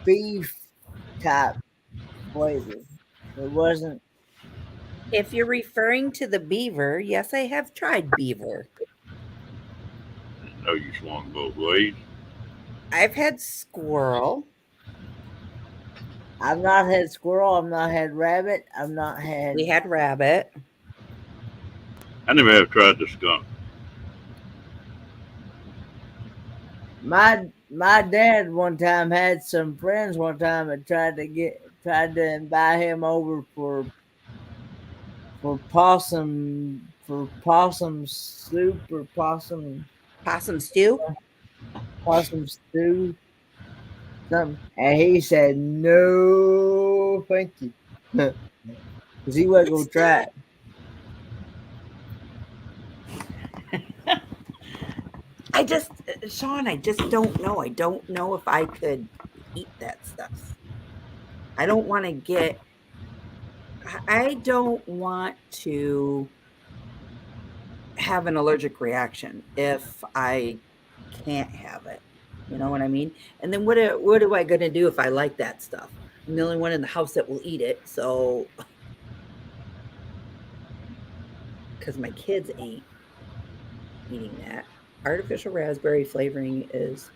B: beef type flavor. It wasn't.
C: If you're referring to the beaver, yes, I have tried beaver.
A: No, you swung both ways.
C: I've had squirrel.
B: I've not had squirrel. I've not had rabbit. I've not had.
C: We had rabbit.
A: I never have tried the skunk.
B: My dad one time had some friends one time that tried to invite him over for possum soup or possum
C: stew.
B: Possum stew. Something. And he said no thank you. Because he wasn't gonna try it.
C: Sean, I just don't know. I don't know if I could eat that stuff. I don't want to have an allergic reaction if I can't have it. You know what I mean? And then what am I going to do if I like that stuff? I'm the only one in the house that will eat it. So, because my kids ain't eating that. Artificial raspberry flavoring is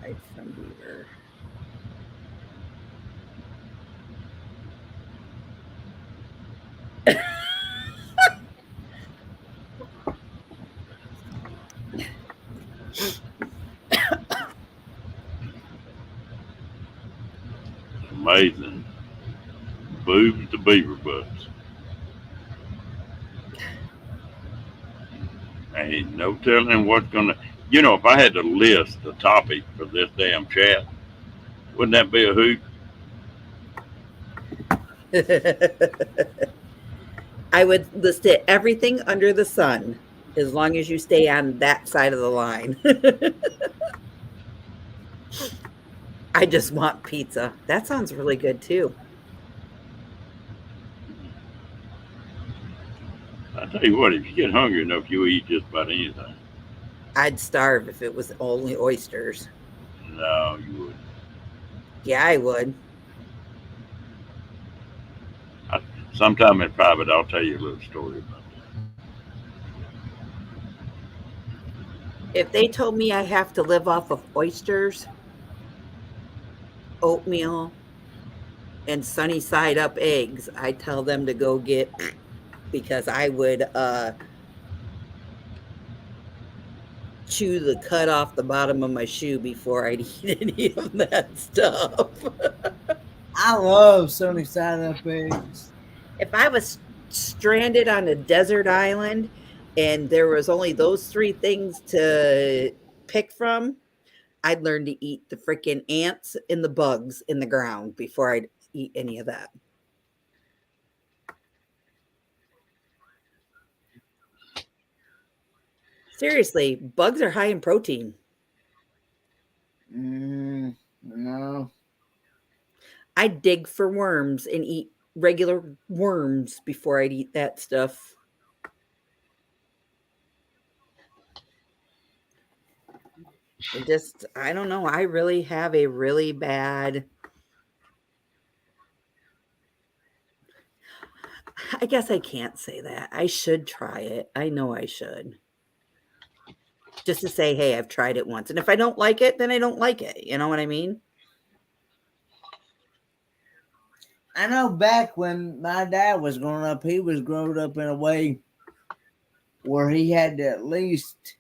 C: right from beaver.
A: Amazing. Boobs to beaver butts. Ain't no telling what's gonna. You know, if I had to list the topic for this damn chat, wouldn't that be a hoot?
C: I would list it everything under the sun as long as you stay on that side of the line. I just want pizza. That sounds really good too.
A: I tell you what, if you get hungry enough, you'll eat just about anything.
C: I'd starve if it was only oysters.
A: No, you wouldn't.
C: Yeah, I would.
A: I, sometime in private, I'll tell you a little story about
C: If they told me I have to live off of oysters, oatmeal, and sunny side up eggs, I tell them to go get because I would chew the cut off the bottom of my shoe before I'd eat any of that stuff.
B: I love sunny side up eggs.
C: If I was stranded on a desert island and there was only those three things to pick from, I'd learn to eat the freaking ants and the bugs in the ground before I'd eat any of that. Seriously, bugs are high in protein.
B: No.
C: I'd dig for worms and eat regular worms before I'd eat that stuff. I don't know. I really have a really bad. I guess I can't say that. I should try it. I know I should. Just to say, hey, I've tried it once. And if I don't like it, then I don't like it. You know what I mean?
B: I know back when my dad was growing up, he was growing up in a way where he had to at least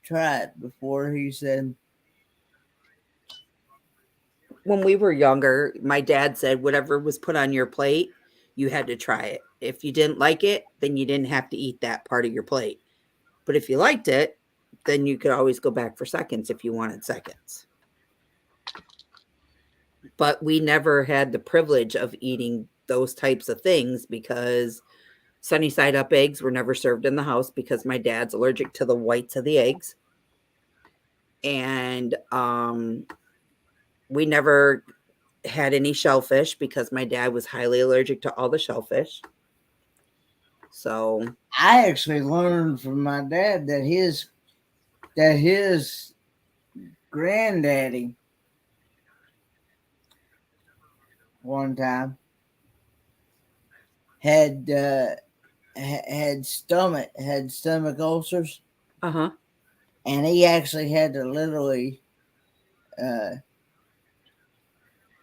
B: try it before he said,
C: When we were younger, my dad said whatever was put on your plate, you had to try it. If you didn't like it, then you didn't have to eat that part of your plate. But if you liked it, then you could always go back for seconds if you wanted seconds. But we never had the privilege of eating those types of things because sunny side up eggs were never served in the house because my dad's allergic to the whites of the eggs. And we never had any shellfish because my dad was highly allergic to all the shellfish. So
B: I actually learned from my dad that his granddaddy one time had stomach ulcers,
C: uh-huh.
B: and he actually had to literally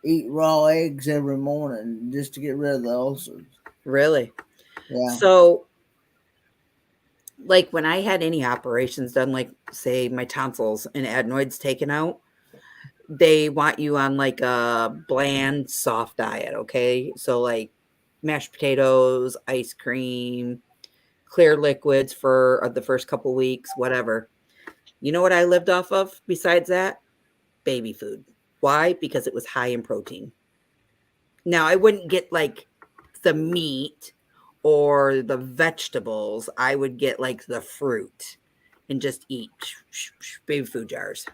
B: eat raw eggs every morning just to get rid of the ulcers.
C: Really?
B: Yeah.
C: So like when I had any operations done, like say my tonsils and adenoids taken out, they want you on like a bland, soft diet. Okay. So like mashed potatoes, ice cream, clear liquids for the first couple weeks, whatever. You know what I lived off of besides that? Baby food. Why? Because it was high in protein. Now, I wouldn't get like the meat or the vegetables. I would get like the fruit and just eat baby food jars.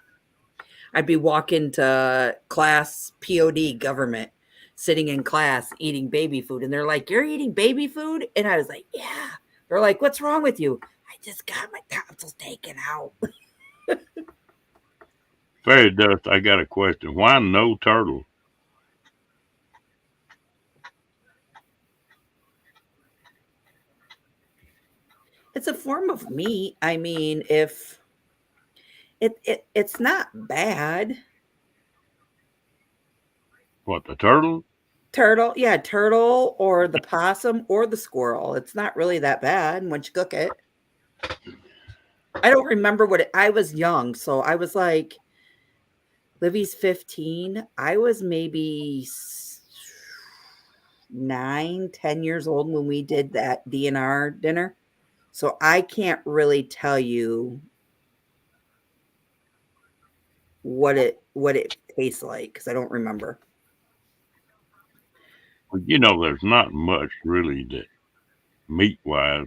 C: I'd be walking to class, POD, government, sitting in class eating baby food. And they're like, "You're eating baby food?" And I was like, "Yeah." They're like, "What's wrong with you?" "I just got my tonsils taken out."
A: Fairy Dust, I got a question. Why no turtle?
C: It's a form of meat. I mean, if it's not bad.
A: What, the turtle?
C: Turtle, yeah, turtle or the possum or the squirrel. It's not really that bad once you cook it. I don't remember I was young, so I was like, Livy's 15. I was maybe 9, 10 years old when we did that DNR dinner. So I can't really tell you what it tastes like because I don't remember.
A: Well, you know, there's not much really that meat wise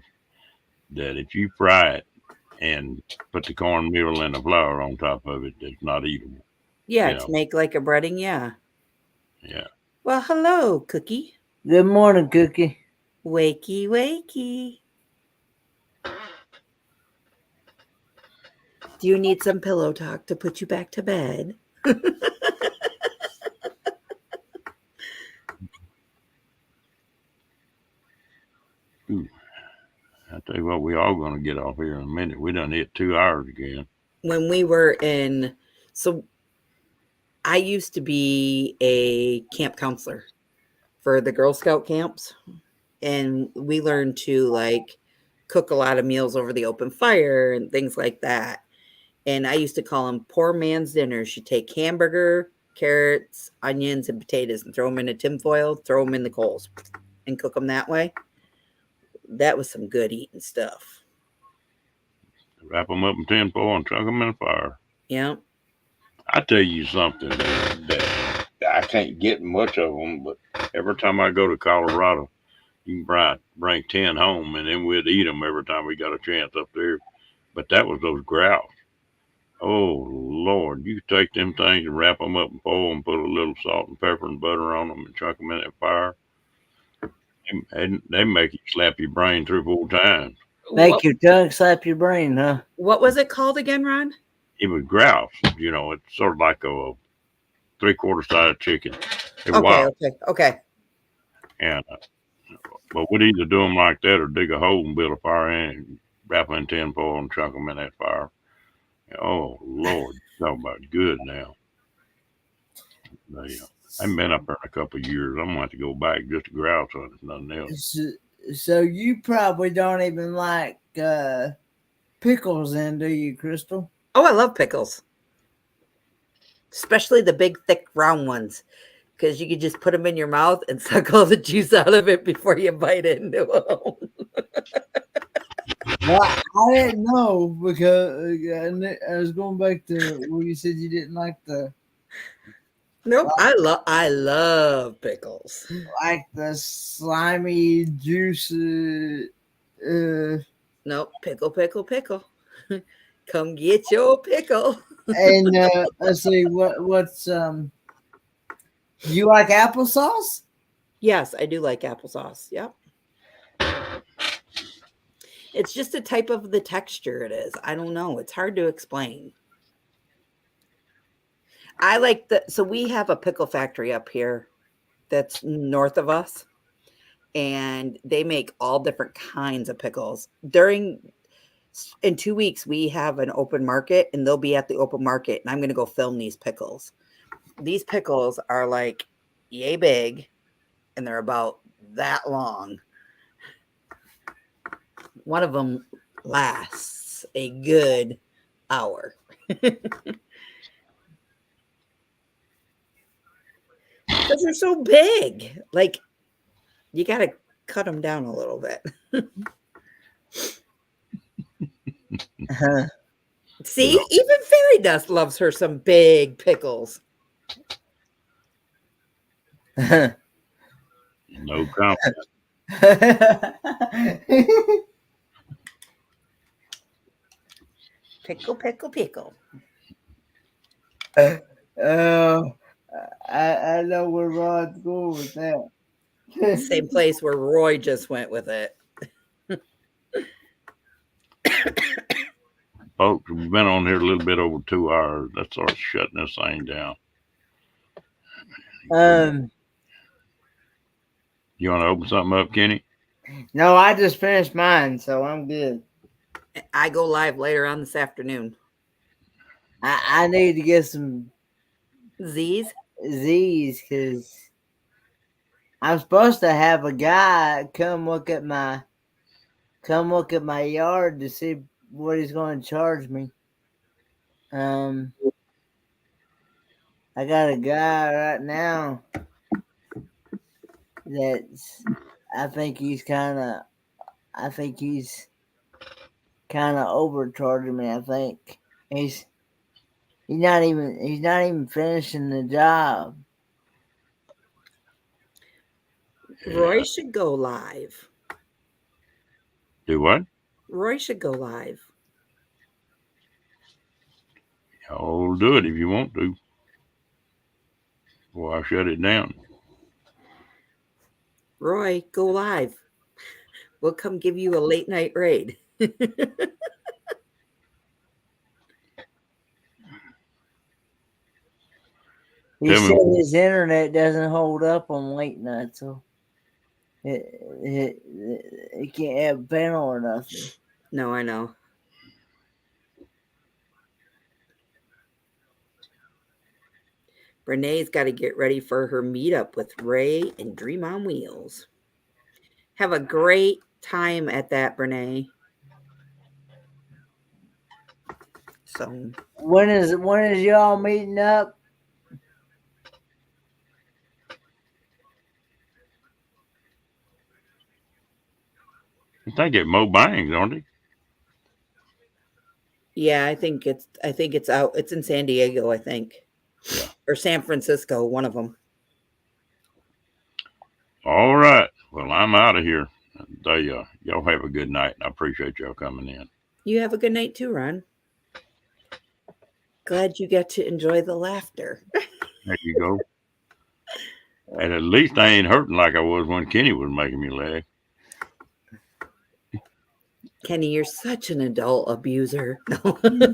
A: that if you fry it and put the cornmeal and the flour on top of it, that's not eatable.
C: Yeah,
A: You
C: to
A: know,
C: make like a breading. Yeah.
A: yeah.
C: Well, hello, Cookie.
B: Good morning, Cookie.
C: Wakey, wakey. Do you need some pillow talk to put you back to bed?
A: Ooh, I tell you what, we all gonna get off here in a minute. We done hit 2 hours again.
C: When we were in, so I used to be a camp counselor for the Girl Scout camps, and we learned to like cook a lot of meals over the open fire and things like that. And I used to call them poor man's dinners. You take hamburger, carrots, onions, and potatoes and throw them in a tinfoil, throw them in the coals, and cook them that way. That was some good eating stuff.
A: Wrap them up in tinfoil and chuck them in the fire.
C: Yeah.
A: I tell you something that I can't get much of them, but every time I go to Colorado, you can bring 10 home, and then we'd eat them every time we got a chance up there. But that was those grouse. Oh Lord, you could take them things and wrap them up in foil and put a little salt and pepper and butter on them and chuck them in that fire. And they make you slap your brain 3 or 4 times.
B: Make
C: What,
B: your tongue slap your brain, huh?
C: what was it called again, Ron?
A: It was grouse. You know, it's sort of like a 3/4 size chicken. They're
C: Okay,
A: wild.
C: okay.
A: And but we'd either do them like that or dig a hole and build a fire and wrap them in tinfoil and chuck them in that fire. Oh Lord, talking about good now. They, I haven't been up there in a couple of years. I'm going to have to go back just to grouse hunting, nothing else.
B: So you probably don't even like pickles, then, do you, Crystal?
C: Oh, I love pickles, especially the big, thick, round ones, because you could just put them in your mouth and suck all the juice out of it before you bite into them.
B: Well, I didn't know because I was going back to where you said you didn't like
C: Nope, I love pickles.
B: the slimy juicy.
C: Nope, pickle. Come get your pickle.
B: And let's see what's you like applesauce?
C: Yes, I do like applesauce. Yep. It's just a type of the texture it is. I don't know. It's hard to explain. I like so we have a pickle factory up here that's north of us, and they make all different kinds of pickles. In 2 weeks, we have an open market, and they'll be at the open market, and I'm going to go film these pickles. These pickles are like yay big, and they're about that long. One of them lasts a good hour. Because they're so big. Like, you got to cut them down a little bit. See, even Fairy Dust loves her some big pickles.
A: No comment.
C: Pickle.
B: Oh, I know where Rod's going with that.
C: Same place where Roy just went with it.
A: Folks, we've been on here a little bit over 2 hours. Let's start shutting this thing down. You want to open something up, Kenny?
B: No, I just finished mine, so I'm good.
C: I go live later on this afternoon.
B: I need to get some
C: Z's
B: because I'm supposed to have a guy come look at my yard to see what he's going to charge me. I got a guy right now that's I think he's kind of overcharging me. I think he's not even finishing the job.
C: Roy should go live.
A: Do what?
C: Roy should go live.
A: Y'all do it if you want to. Or I'll shut it down.
C: Roy, go live. We'll come give you a late night raid.
B: He
A: Tell me-
B: said his internet doesn't hold up on late night, so it can't have a panel or nothing.
C: No, I know. Renee's got to get ready for her meetup with Ray and Dream on Wheels. Have a great time at that, Renee. So
B: When is y'all meeting up?
A: I think at Mo Bangs, aren't they?
C: yeah, I think it's out. It's in San Diego, I think.
A: Yeah.
C: Or San Francisco, one of them.
A: All right. Well, I'm out of here. Y'all have a good night. I appreciate y'all coming in.
C: You have a good night too, Ron. Glad you get to enjoy the laughter.
A: There you go. And at least I ain't hurting like I was when Kenny was making me laugh.
C: Kenny, you're such an adult abuser. No.